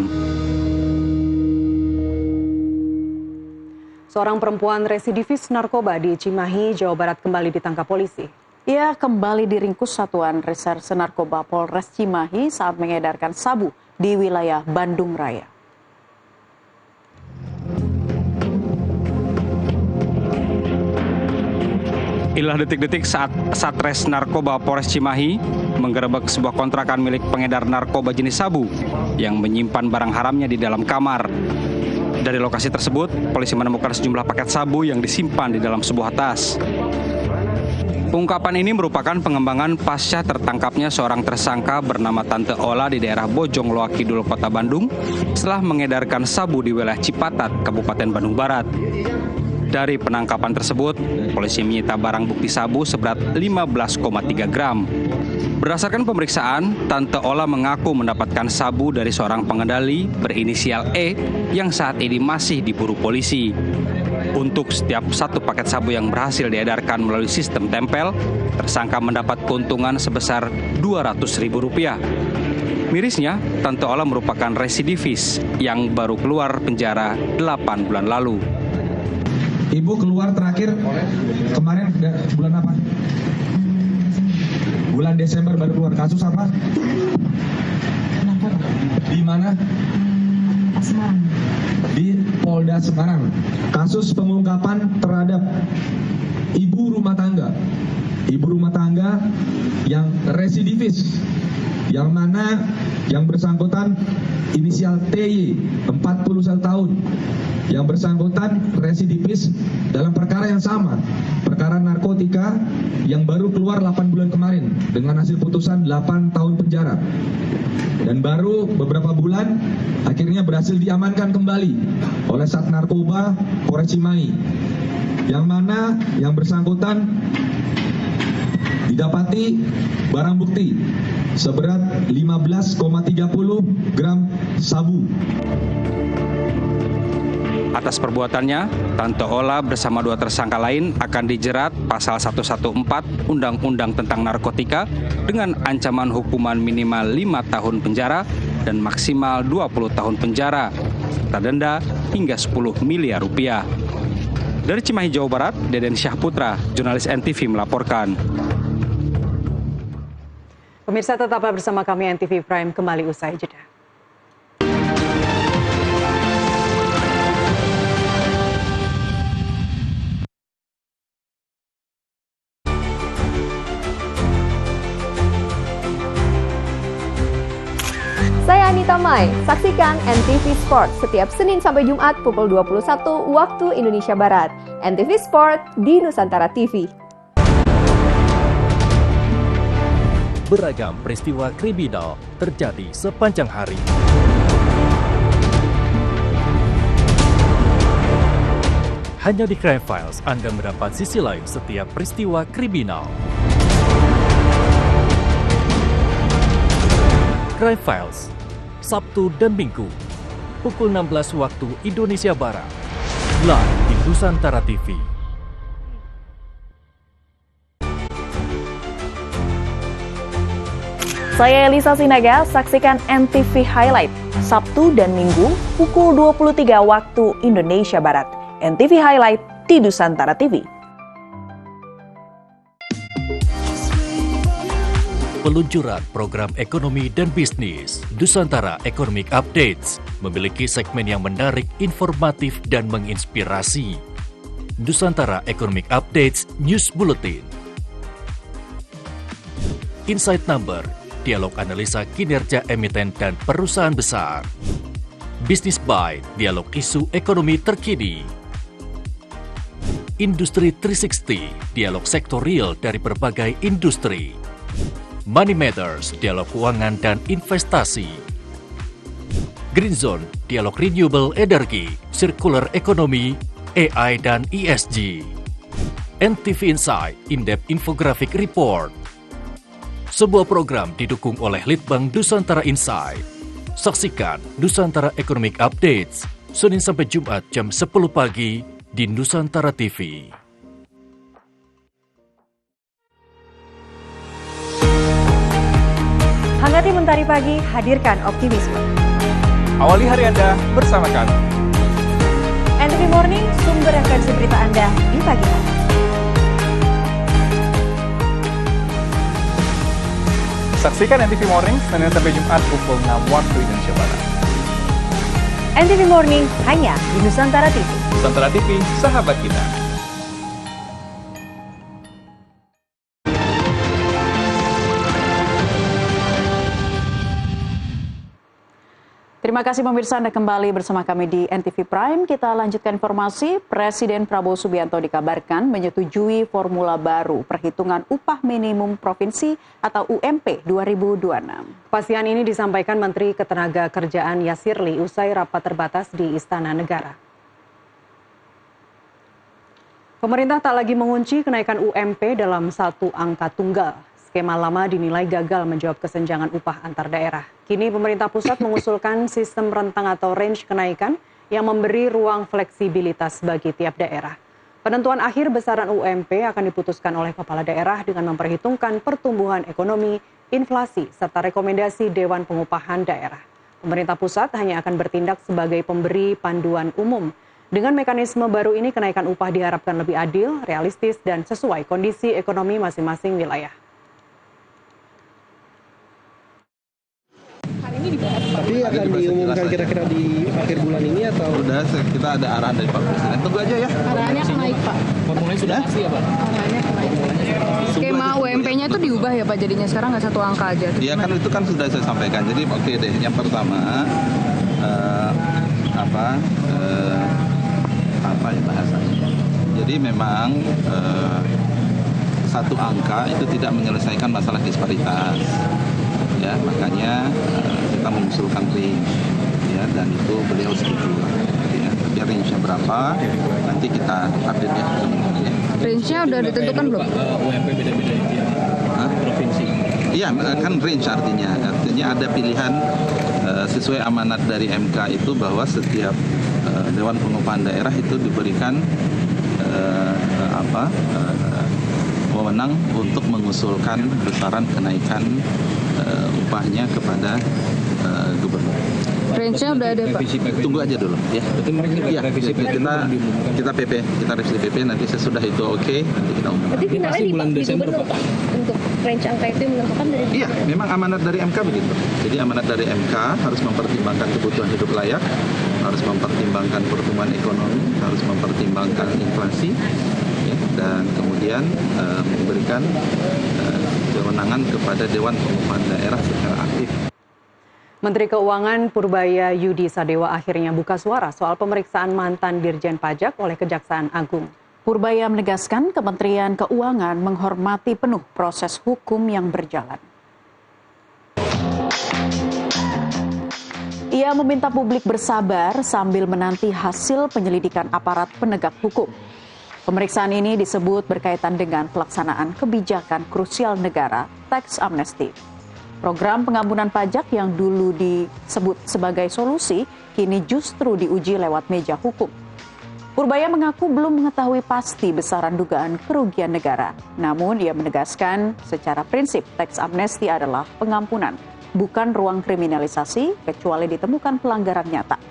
Seorang perempuan residivis narkoba di Cimahi, Jawa Barat kembali ditangkap polisi. Ia kembali diringkus Satuan Reserse Narkoba Polres Cimahi saat mengedarkan sabu di wilayah Bandung Raya. Inilah detik-detik saat Satres Narkoba Polres Cimahi menggerebek sebuah kontrakan milik pengedar narkoba jenis sabu yang menyimpan barang haramnya di dalam kamar. Dari lokasi tersebut, polisi menemukan sejumlah paket sabu yang disimpan di dalam sebuah tas. Ungkapan ini merupakan pengembangan pasca tertangkapnya seorang tersangka bernama Tante Ola di daerah Bojong Loa Kidul, Kota Bandung, setelah mengedarkan sabu di wilayah Cipatat, Kabupaten Bandung Barat. Dari penangkapan tersebut, polisi menyita barang bukti sabu seberat 15,3 gram. Berdasarkan pemeriksaan, Tante Ola mengaku mendapatkan sabu dari seorang pengendali berinisial E yang saat ini masih diburu polisi. Untuk setiap satu paket sabu yang berhasil diedarkan melalui sistem tempel, tersangka mendapat keuntungan sebesar Rp200.000. Mirisnya, Tante Ola merupakan residivis yang baru keluar penjara 8 bulan lalu. Ibu keluar terakhir kemarin bulan apa? Bulan Desember baru keluar. Kasus apa? Di mana? Semarang. Di Polda Semarang. Kasus pengungkapan terhadap ibu rumah tangga. Ibu rumah tangga yang residivis, yang mana yang bersangkutan inisial TY, 41 tahun. Yang bersangkutan residivis dalam perkara yang sama, perkara narkotika yang baru keluar 8 bulan kemarin dengan hasil putusan 8 tahun penjara. Dan baru beberapa bulan akhirnya berhasil diamankan kembali oleh Sat Narkoba Polres Cimahi. Yang mana yang bersangkutan didapati barang bukti seberat 15,30 gram sabu. Atas perbuatannya, Tante Ola bersama 2 tersangka lain akan dijerat pasal 114 Undang-Undang tentang Narkotika dengan ancaman hukuman minimal 5 tahun penjara dan maksimal 20 tahun penjara, serta denda hingga 10 miliar rupiah. Dari Cimahi, Jawa Barat, Deden Syahputra, jurnalis NTV melaporkan. Pemirsa, tetaplah bersama kami NTV Prime, kembali usai jeda. selesai. Saksikan NTV Sport setiap Senin sampai Jumat pukul 21 waktu Indonesia Barat. NTV Sport di Nusantara TV. Beragam peristiwa kriminal terjadi sepanjang hari. Hanya di Crime Files Anda mendapat sisi lain setiap peristiwa kriminal. Crime Files, Sabtu dan Minggu, pukul 16 waktu Indonesia Barat, live di Nusantara TV. Saya Elisa Sinaga, saksikan NTV Highlight, Sabtu dan Minggu, pukul 23 waktu Indonesia Barat. NTV Highlight di Nusantara TV. Peluncuran program ekonomi dan bisnis Nusantara Economic Updates memiliki segmen yang menarik, informatif, dan menginspirasi. Nusantara Economic Updates News Bulletin. Insight Number, dialog analisa kinerja emiten dan perusahaan besar. Business Bite, dialog isu ekonomi terkini. Industri 360, dialog sektorial dari berbagai industri. Money Matters, dialog keuangan dan investasi. Green Zone, dialog renewable energy, circular economy, AI dan ESG. NTV Insight, in-depth infographic report. Sebuah program didukung oleh Litbang Nusantara Insight. Saksikan Nusantara Economic Updates, Senin sampai Jumat jam 10 pagi di Nusantara TV. Hangati Mentari Pagi, hadirkan optimisme. Awali hari Anda bersama kami. NTV Morning, sumber referensi berita Anda di pagi hari. Saksikan NTV Morning Senin sampai Jumat pukul 6 waktu Indonesia Barat. NTV Morning hanya di Nusantara TV. Nusantara TV, sahabat kita. Terima kasih pemirsa, Anda kembali bersama kami di NTV Prime. Kita lanjutkan informasi. Presiden Prabowo Subianto dikabarkan menyetujui formula baru perhitungan upah minimum provinsi atau UMP 2026. Kepastian ini disampaikan Menteri Ketenagakerjaan Yasirli usai rapat terbatas di Istana Negara. Pemerintah tak lagi mengunci kenaikan UMP dalam satu angka tunggal. Skema lama dinilai gagal menjawab kesenjangan upah antar daerah. Kini pemerintah pusat mengusulkan sistem rentang atau range kenaikan yang memberi ruang fleksibilitas bagi tiap daerah. Penentuan akhir besaran UMP akan diputuskan oleh kepala daerah dengan memperhitungkan pertumbuhan ekonomi, inflasi, serta rekomendasi Dewan Pengupahan Daerah. Pemerintah pusat hanya akan bertindak sebagai pemberi panduan umum. Dengan mekanisme baru ini, kenaikan upah diharapkan lebih adil, realistis, dan sesuai kondisi ekonomi masing-masing wilayah. Tapi akan diumumkan kira-kira di akhir bulan ini atau? Sudah, kita ada arahan dari Pak Presiden. Tunggu aja ya. Arahannya akan naik, Pak. Formulanya sudah pasti ya, Pak? Arahannya akan naik. Skema UMP-nya itu diubah ya, Pak? Jadinya sekarang nggak satu angka aja. Iya kan, itu kan sudah saya sampaikan. Jadi oke deh. Yang pertama, apa ya bahasanya? Jadi memang satu angka itu tidak menyelesaikan masalah disparitas. Ya, makanya kita mengusulkan range, ya, dan itu beliau setuju. Ya, tapi range-nya berapa, nanti kita update ya. Range-nya udah ditentukan belum? UMP beda-beda ya, provinsi. Iya, kan range artinya ada pilihan sesuai amanat dari MK itu bahwa setiap Dewan Pengupahan Daerah itu diberikan wewenang untuk mengusulkan besaran kenaikan upahnya kepada gubernur. Range-nya udah ada, Pak. Tunggu aja dulu ya. Ya, kita PP, kita revisi PP, nanti sesudah itu oke, nanti kita umumkan. Tapi finalnya bulan Desember, Pak. Untuk range angka itu yang menentukan dari. Iya, memang amanat dari MK begitu. Jadi amanat dari MK harus mempertimbangkan kebutuhan hidup layak, harus mempertimbangkan pertumbuhan ekonomi, harus mempertimbangkan inflasi, ya, dan kemudian memberikan kewenangan kepada Dewan Pengupahan Daerah secara aktif. Menteri Keuangan Purbaya Yudi Sadewa akhirnya buka suara soal pemeriksaan mantan Dirjen Pajak oleh Kejaksaan Agung. Purbaya menegaskan Kementerian Keuangan menghormati penuh proses hukum yang berjalan. Ia meminta publik bersabar sambil menanti hasil penyelidikan aparat penegak hukum. Pemeriksaan ini disebut berkaitan dengan pelaksanaan kebijakan krusial negara, tax amnesty. Program pengampunan pajak yang dulu disebut sebagai solusi, kini justru diuji lewat meja hukum. Purbaya mengaku belum mengetahui pasti besaran dugaan kerugian negara. Namun ia menegaskan secara prinsip tax amnesty adalah pengampunan, bukan ruang kriminalisasi kecuali ditemukan pelanggaran nyata.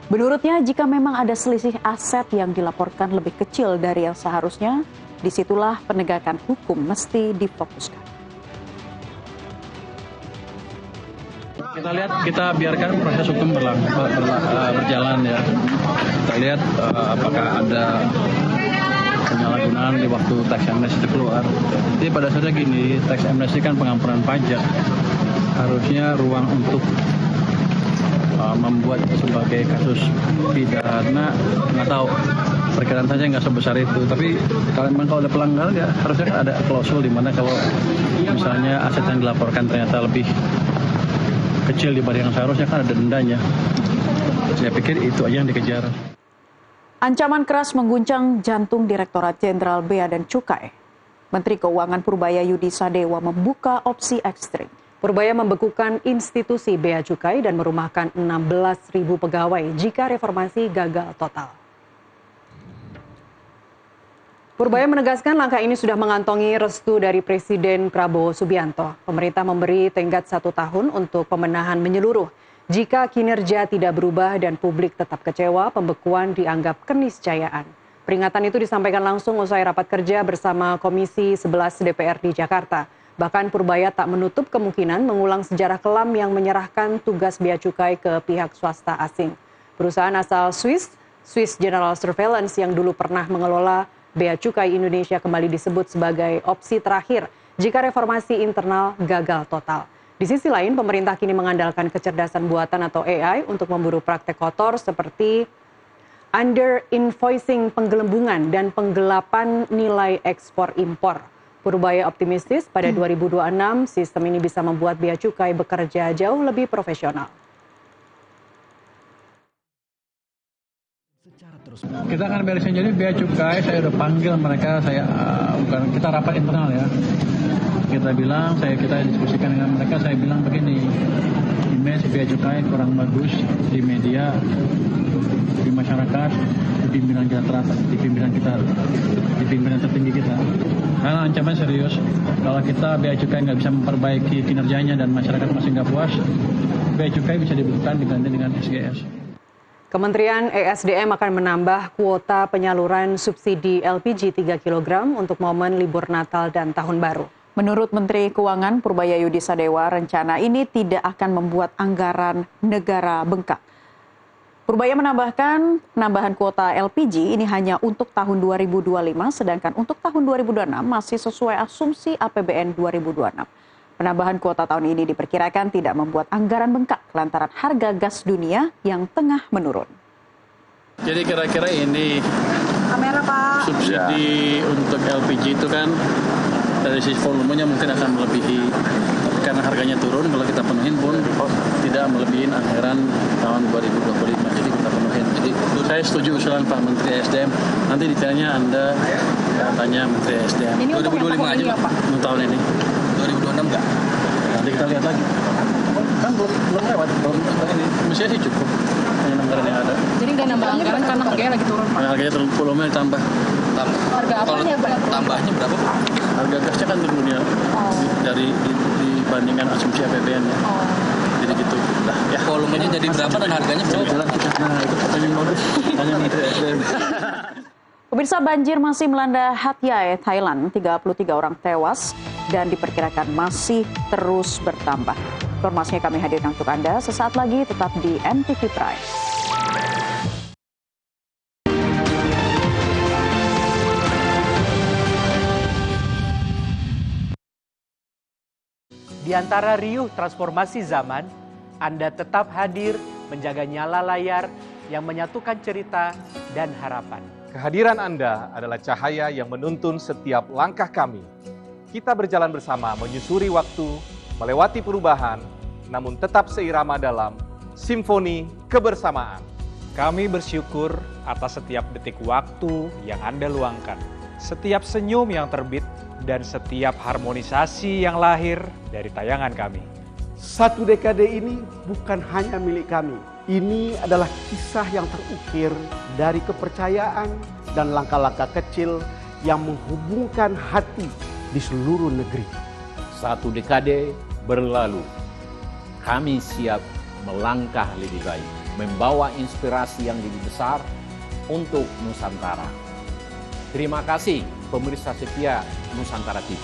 Menurutnya jika memang ada selisih aset yang dilaporkan lebih kecil dari yang seharusnya, disitulah penegakan hukum mesti difokuskan. Kita biarkan proses hukum berjalan ya. Kita lihat apakah ada penyalahgunaan di waktu tax amnesty itu keluar. Jadi pada dasarnya gini, tax amnesty kan pengampunan pajak. Harusnya ruang untuk membuat sebagai kasus pidana, nggak tahu. Perkiraan saja nggak sebesar itu. Tapi kalau ada pelanggaran ya harusnya kan ada klausul di mana kalau misalnya aset yang dilaporkan ternyata lebih kecil dibanding yang seharusnya kan ada dendanya. Saya pikir itu aja yang dikejar. Ancaman keras mengguncang jantung Direktorat Jenderal Bea dan Cukai. Menteri Keuangan Purbaya Yudi Sadewa membuka opsi ekstrim. Purbaya membekukan institusi Bea Cukai dan merumahkan 16.000 pegawai jika reformasi gagal total. Purbaya menegaskan langkah ini sudah mengantongi restu dari Presiden Prabowo Subianto. Pemerintah memberi tenggat 1 tahun untuk pembenahan menyeluruh. Jika kinerja tidak berubah dan publik tetap kecewa, pembekuan dianggap keniscayaan. Peringatan itu disampaikan langsung usai rapat kerja bersama Komisi 11 DPR di Jakarta. Bahkan Purbaya tak menutup kemungkinan mengulang sejarah kelam yang menyerahkan tugas Bea Cukai ke pihak swasta asing. Perusahaan asal Swiss General Surveillance yang dulu pernah mengelola Bea Cukai Indonesia kembali disebut sebagai opsi terakhir jika reformasi internal gagal total. Di sisi lain, pemerintah kini mengandalkan kecerdasan buatan atau AI untuk memburu praktek kotor seperti under-invoicing, penggelembungan, dan penggelapan nilai ekspor impor. Purbaya optimistis pada 2026 sistem ini bisa membuat Bea Cukai bekerja jauh lebih profesional. Kita akan beresin jadi Bea Cukai, saya udah panggil mereka, kita rapat internal ya. Kita bilang, kita diskusikan dengan mereka, saya bilang begini, image Bea Cukai kurang bagus di media, di masyarakat, di pimpinan kita, di pimpinan tertinggi kita. Karena ancaman serius, kalau kita Bea Cukai nggak bisa memperbaiki kinerjanya dan masyarakat masih nggak puas, Bea Cukai bisa dibutuhkan diganti dengan SGS. Kementerian ESDM akan menambah kuota penyaluran subsidi LPG 3 kg untuk momen libur Natal dan Tahun Baru. Menurut Menteri Keuangan Purbaya Yudi Sadewa, rencana ini tidak akan membuat anggaran negara bengkak. Purbaya menambahkan penambahan kuota LPG ini hanya untuk tahun 2025, sedangkan untuk tahun 2026 masih sesuai asumsi APBN 2026. Penambahan kuota tahun ini diperkirakan tidak membuat anggaran bengkak lantaran harga gas dunia yang tengah menurun. Jadi kira-kira ini subsidi untuk LPG itu kan dari sisi volumenya mungkin akan melebihi, karena harganya turun, kalau kita penuhin pun tidak melebihi anggaran tahun 2025. Jadi kita penuhin. Jadi saya setuju usulan Pak Menteri SDM. Nanti detailnya Anda tanya Menteri SDM. Ini 2025 aja Pak. Untuk tahun ini. 2026 enggak? Nanti kita lihat lagi. Kan belum lewat, belum ini. Mestinya sih cukup dengan anggaran yang ada. Jadi nggak nambah anggaran karena harganya lagi turun, Pak? Harganya turun, volumenya ditambah. Harga apanya, Pak? Tambahnya berapa? Harga gasnya kan turun ya. Dari dibandingkan asumsi APBN-nya. Jadi gitu. Nah, ya. Volumenya jadi berapa dan harganya berapa? Nah, itu pertanyaan modus. Tanya Menteri SDM. Pemirsa, banjir masih melanda Hat Yai, Thailand. 33 orang tewas dan diperkirakan masih terus bertambah. Informasinya kami hadirkan untuk Anda sesaat lagi, tetap di NTV Prime. Di antara riuh transformasi zaman, Anda tetap hadir menjaga nyala layar yang menyatukan cerita dan harapan. Kehadiran Anda adalah cahaya yang menuntun setiap langkah kami. Kita berjalan bersama menyusuri waktu, melewati perubahan, namun tetap seirama dalam simfoni kebersamaan. Kami bersyukur atas setiap detik waktu yang Anda luangkan, setiap senyum yang terbit, dan setiap harmonisasi yang lahir dari tayangan kami. 1 dekade ini bukan hanya milik kami. Ini adalah kisah yang terukir dari kepercayaan dan langkah-langkah kecil yang menghubungkan hati di seluruh negeri. 1 dekade berlalu. Kami siap melangkah lebih baik, membawa inspirasi yang lebih besar untuk Nusantara. Terima kasih pemirsa setia Nusantara TV.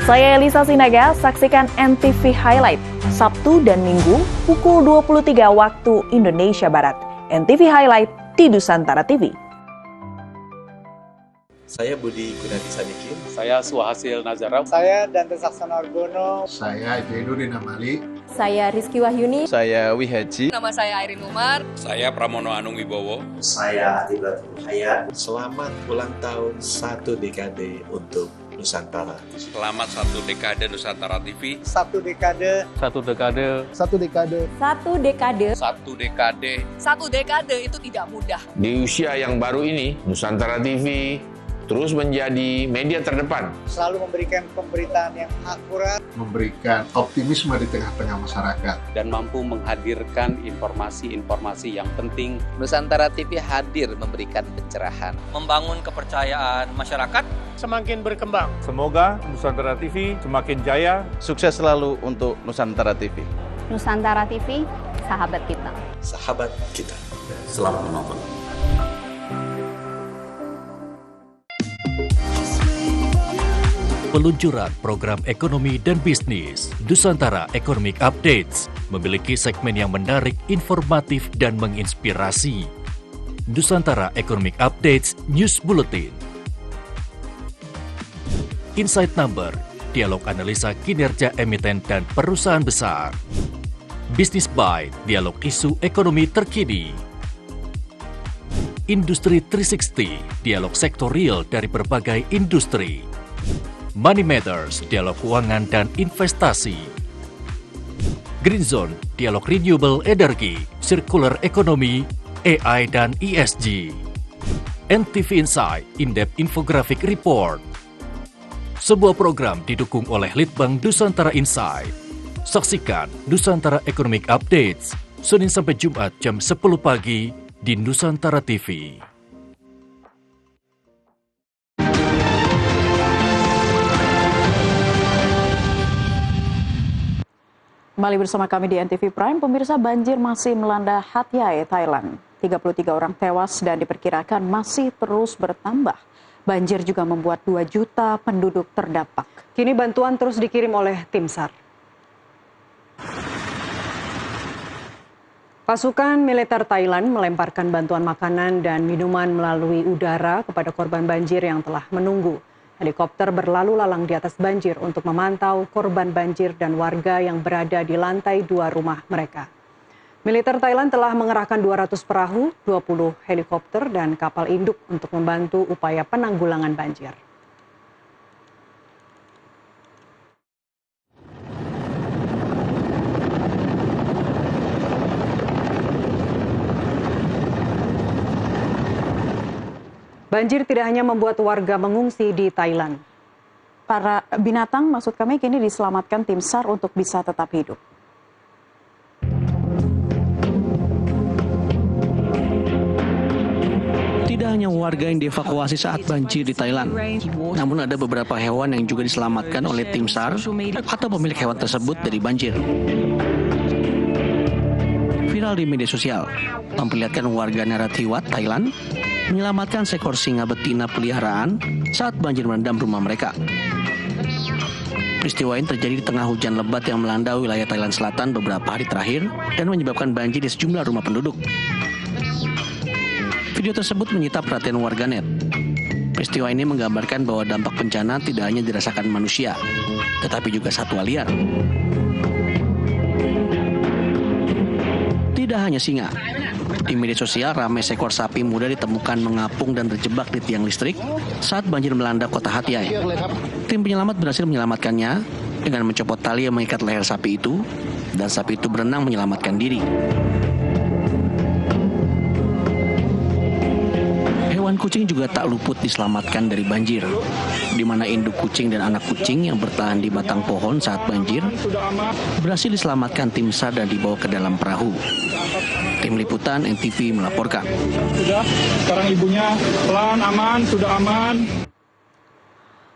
Saya Elisa Sinaga, saksikan NTV Highlight Sabtu dan Minggu pukul 23 waktu Indonesia Barat. NTV Highlight di Nusantara TV. Saya Budi Gunadi Sadikin. Saya Suhasil Nazarab. Saya Dante Saksana Argono. Saya Jainuddin Amali. Saya Rizky Wahyuni. Saya Wihaji. Nama saya Airin Umar. Saya Pramono Anung Wibowo. Saya Atibatul Hayat. Selamat ulang tahun 1 dekade untuk Nusantara. Selamat 1 dekade Nusantara TV. 1 dekade. 1 dekade. 1 dekade. 1 dekade. 1 dekade. 1 dekade itu tidak mudah. Di usia yang baru ini, Nusantara TV terus menjadi media terdepan. Selalu memberikan pemberitaan yang akurat. Memberikan optimisme di tengah-tengah masyarakat. Dan mampu menghadirkan informasi-informasi yang penting. Nusantara TV hadir memberikan pencerahan. Membangun kepercayaan masyarakat. Semakin berkembang. Semoga Nusantara TV semakin jaya. Sukses selalu untuk Nusantara TV. Nusantara TV, sahabat kita. Sahabat kita. Selamat menonton. Peluncuran program ekonomi dan bisnis Nusantara Economic Updates memiliki segmen yang menarik, informatif, dan menginspirasi. Nusantara Economic Updates News Bulletin. Insight Number, dialog analisa kinerja emiten dan perusahaan besar. Business Bite, dialog isu ekonomi terkini. Industri 360, dialog sektorial dari berbagai industri. Money Matters, dialog keuangan dan investasi. Green Zone, dialog renewable energy, circular economy, AI dan ESG. NTV Insight, in-depth infographic report. Sebuah program didukung oleh Litbang Nusantara Insight. Saksikan Nusantara Economic Updates, Senin sampai Jumat jam 10 pagi di Nusantara TV. Kembali bersama kami di NTV Prime, pemirsa, banjir masih melanda Hat Yai, Thailand. 33 orang tewas dan diperkirakan masih terus bertambah. Banjir juga membuat 2 juta penduduk terdampak. Kini bantuan terus dikirim oleh tim SAR. Pasukan militer Thailand melemparkan bantuan makanan dan minuman melalui udara kepada korban banjir yang telah menunggu. Helikopter berlalu lalang di atas banjir untuk memantau korban banjir dan warga yang berada di lantai 2 rumah mereka. Militer Thailand telah mengerahkan 200 perahu, 20 helikopter, dan kapal induk untuk membantu upaya penanggulangan banjir. Banjir tidak hanya membuat warga mengungsi di Thailand. Para binatang, maksud kami, kini diselamatkan tim SAR untuk bisa tetap hidup. Tidak hanya warga yang dievakuasi saat banjir di Thailand, namun ada beberapa hewan yang juga diselamatkan oleh tim SAR atau pemilik hewan tersebut dari banjir. Viral di media sosial, memperlihatkan warga Narathiwat, Thailand, menyelamatkan seekor singa betina peliharaan saat banjir merendam rumah mereka. Peristiwa ini terjadi di tengah hujan lebat yang melanda wilayah Thailand Selatan beberapa hari terakhir dan menyebabkan banjir di sejumlah rumah penduduk. Video tersebut menyita perhatian warganet. Peristiwa ini menggambarkan bahwa dampak bencana tidak hanya dirasakan manusia, tetapi juga satwa liar. Tidak hanya singa. Di media sosial ramai seekor sapi muda ditemukan mengapung dan terjebak di tiang listrik saat banjir melanda kota Hatiai. Tim penyelamat berhasil menyelamatkannya dengan mencopot tali yang mengikat leher sapi itu, dan sapi itu berenang menyelamatkan diri. Hewan kucing juga tak luput diselamatkan dari banjir, di mana induk kucing dan anak kucing yang bertahan di batang pohon saat banjir berhasil diselamatkan tim SAR dan dibawa ke dalam perahu. Tim Liputan NTV melaporkan. Sudah, sekarang ibunya pelan, aman, sudah aman.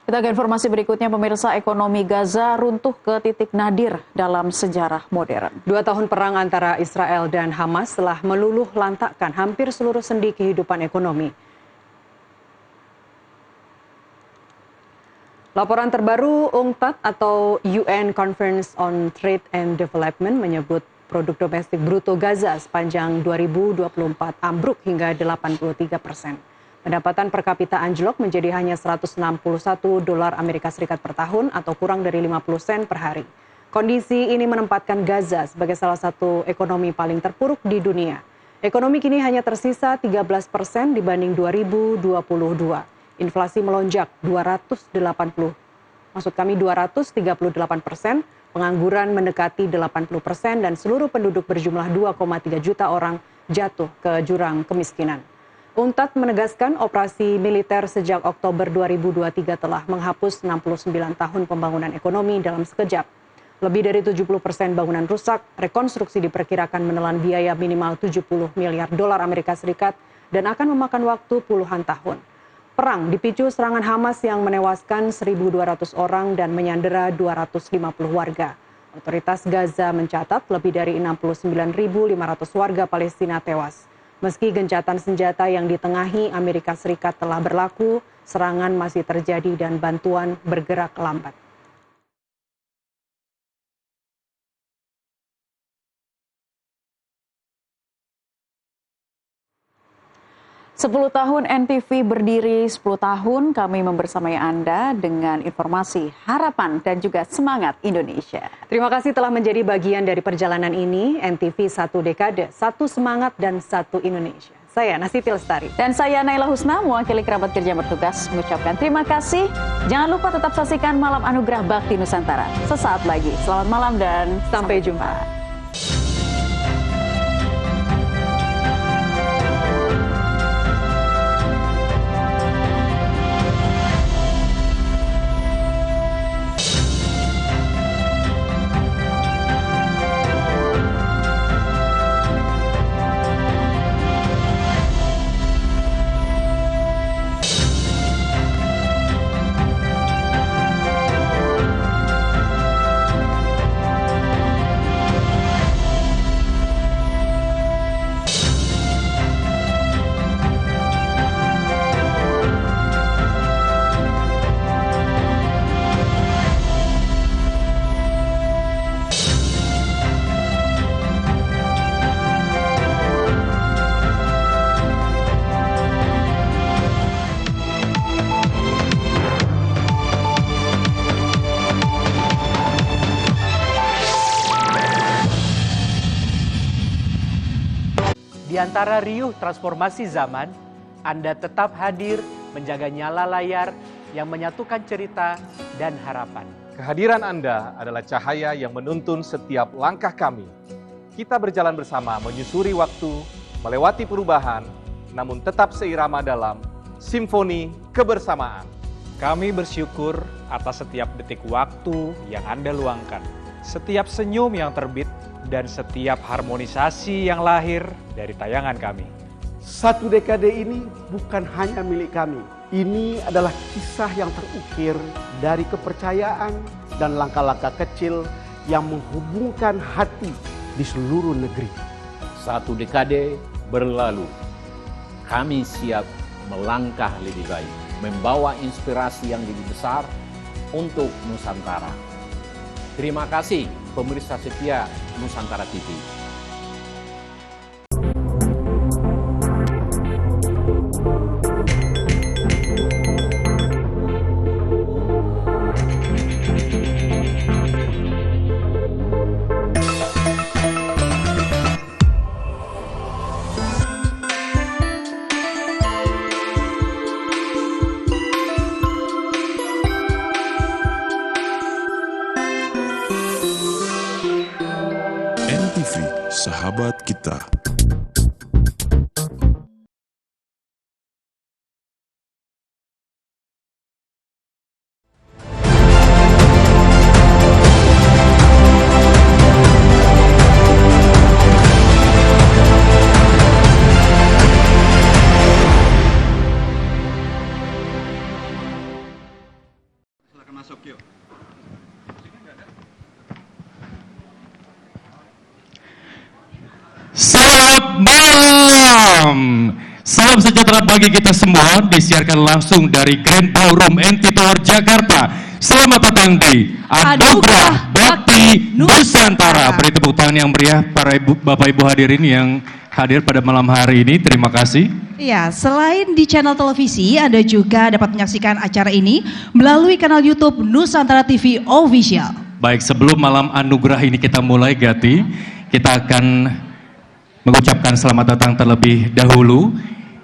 Kita ke informasi berikutnya, pemirsa. Ekonomi Gaza runtuh ke titik nadir dalam sejarah modern. 2 tahun perang antara Israel dan Hamas telah meluluh lantakkan hampir seluruh sendi kehidupan ekonomi. Laporan terbaru UNCTAD atau UN Conference on Trade and Development menyebut produk domestik bruto Gaza sepanjang 2024 ambruk hingga 83%. Pendapatan per kapita anjlok menjadi hanya $161 per tahun atau kurang dari 50 sen per hari. Kondisi ini menempatkan Gaza sebagai salah satu ekonomi paling terpuruk di dunia. Ekonomi kini hanya tersisa 13% dibanding 2022. Inflasi melonjak 238%, pengangguran mendekati 80% dan seluruh penduduk berjumlah 2,3 juta orang jatuh ke jurang kemiskinan. UNCTAD menegaskan operasi militer sejak Oktober 2023 telah menghapus 69 tahun pembangunan ekonomi dalam sekejap. Lebih dari 70% bangunan rusak, rekonstruksi diperkirakan menelan biaya minimal $70 miliar dan akan memakan waktu puluhan tahun. Perang dipicu serangan Hamas yang menewaskan 1.200 orang dan menyandera 250 warga. Otoritas Gaza mencatat lebih dari 69.500 warga Palestina tewas. Meski gencatan senjata yang ditengahi Amerika Serikat telah berlaku, serangan masih terjadi dan bantuan bergerak lambat. 10 tahun NTV berdiri, 10 tahun kami membersamai Anda dengan informasi, harapan, dan juga semangat Indonesia. Terima kasih telah menjadi bagian dari perjalanan ini. NTV 1 dekade, 1 semangat dan 1 Indonesia. Saya Nasiti Lestari. Dan saya Naila Husna, mewakili kerabat kerja bertugas, mengucapkan terima kasih. Jangan lupa tetap saksikan Malam Anugerah Bakti Nusantara. Sesaat lagi. Selamat malam dan sampai jumpa. Di antara riuh transformasi zaman, Anda tetap hadir menjaga nyala layar yang menyatukan cerita dan harapan. Kehadiran Anda adalah cahaya yang menuntun setiap langkah kami. Kita berjalan bersama menyusuri waktu, melewati perubahan, namun tetap seirama dalam simfoni kebersamaan. Kami bersyukur atas setiap detik waktu yang Anda luangkan, setiap senyum yang terbit, dan setiap harmonisasi yang lahir dari tayangan kami. 1 dekade ini bukan hanya milik kami. Ini adalah kisah yang terukir dari kepercayaan dan langkah-langkah kecil yang menghubungkan hati di seluruh negeri. 1 dekade berlalu, kami siap melangkah lebih baik, membawa inspirasi yang lebih besar untuk Nusantara. Terima kasih pemirsa setia Nusantara TV. TV, sahabat kita. Selamat malam, salam sejahtera bagi kita semua, disiarkan langsung dari Grand Ballroom NT Tower Jakarta. Selamat datang di Anugerah Bakti Nusantara. Beri tepuk tangan yang meriah para Bapak Ibu hadirin yang hadir pada malam hari ini. Terima kasih. Ya, selain di channel televisi, Anda juga dapat menyaksikan acara ini melalui kanal YouTube Nusantara TV Official. Baik, sebelum malam anugerah ini kita mulai, Gati, kita akan mengucapkan selamat datang terlebih dahulu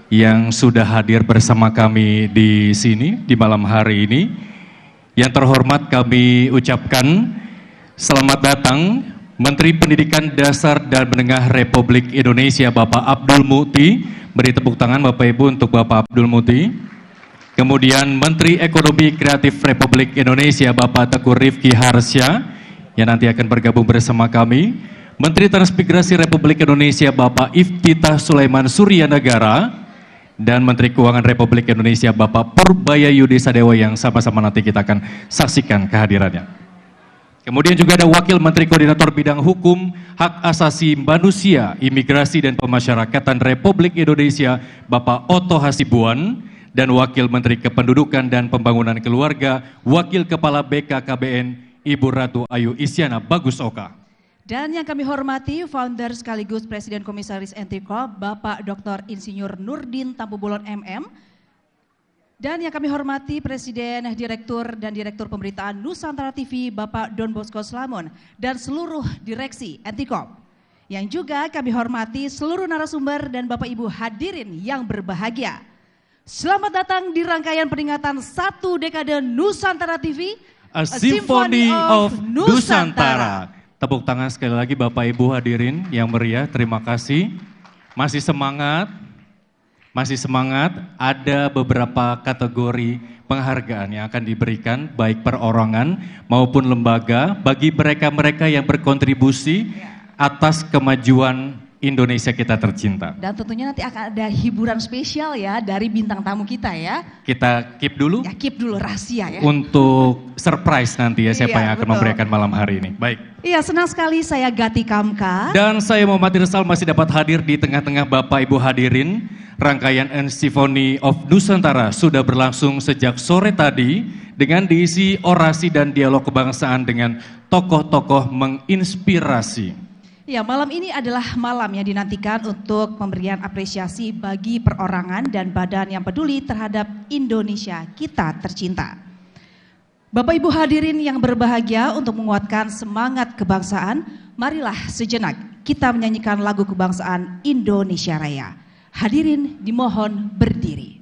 yang sudah hadir bersama kami di sini di malam hari ini. Yang terhormat kami ucapkan selamat datang Menteri Pendidikan Dasar dan Menengah Republik Indonesia Bapak Abdul Muti. Beri tepuk tangan Bapak Ibu untuk Bapak Abdul Muti. Kemudian Menteri Ekonomi Kreatif Republik Indonesia Bapak Teguh Rifki Harsya yang nanti akan bergabung bersama kami. Menteri Transmigrasi Republik Indonesia Bapak Iftitah Sulaiman Suryanagara dan Menteri Keuangan Republik Indonesia Bapak Purbaya Yudi Sadewa yang sama-sama nanti kita akan saksikan kehadirannya. Kemudian juga ada Wakil Menteri Koordinator Bidang Hukum, Hak Asasi Manusia, Imigrasi dan Pemasyarakatan Republik Indonesia Bapak Oto Hasibuan dan Wakil Menteri Kependudukan dan Pembangunan Keluarga, Wakil Kepala BKKBN Ibu Ratu Ayu Isyana Bagus Oka. Dan yang kami hormati, founder sekaligus Presiden Komisaris NT-Corp, Bapak Dr. Insinyur Nurdin Tampu-Bolon MM. Dan yang kami hormati, Presiden, Direktur, dan Direktur Pemberitaan Nusantara TV, Bapak Don Bosco Slamun, dan seluruh direksi NT-Corp. Yang juga kami hormati seluruh narasumber dan Bapak Ibu hadirin yang berbahagia. Selamat datang di rangkaian peringatan 1 dekade Nusantara TV, A Symphony of Nusantara. Tepuk tangan sekali lagi Bapak Ibu hadirin yang meriah, terima kasih. Masih semangat, ada beberapa kategori penghargaan yang akan diberikan baik perorangan maupun lembaga bagi mereka-mereka yang berkontribusi atas kemajuan Indonesia kita tercinta. Dan tentunya nanti akan ada hiburan spesial ya dari bintang tamu kita ya. Kita keep dulu? Ya keep dulu, rahasia ya. Untuk surprise nanti ya siapa yang akan memberikan malam hari ini. Baik. Iya, senang sekali saya Gati Kamka. Dan saya Muhammad Irsal masih dapat hadir di tengah-tengah Bapak Ibu hadirin. Rangkaian Symphony of Nusantara sudah berlangsung sejak sore tadi dengan diisi orasi dan dialog kebangsaan dengan tokoh-tokoh menginspirasi. Ya, malam ini adalah malam yang dinantikan untuk pemberian apresiasi bagi perorangan dan badan yang peduli terhadap Indonesia kita tercinta. Bapak Ibu hadirin yang berbahagia, untuk menguatkan semangat kebangsaan, marilah sejenak kita menyanyikan lagu kebangsaan Indonesia Raya. Hadirin dimohon berdiri.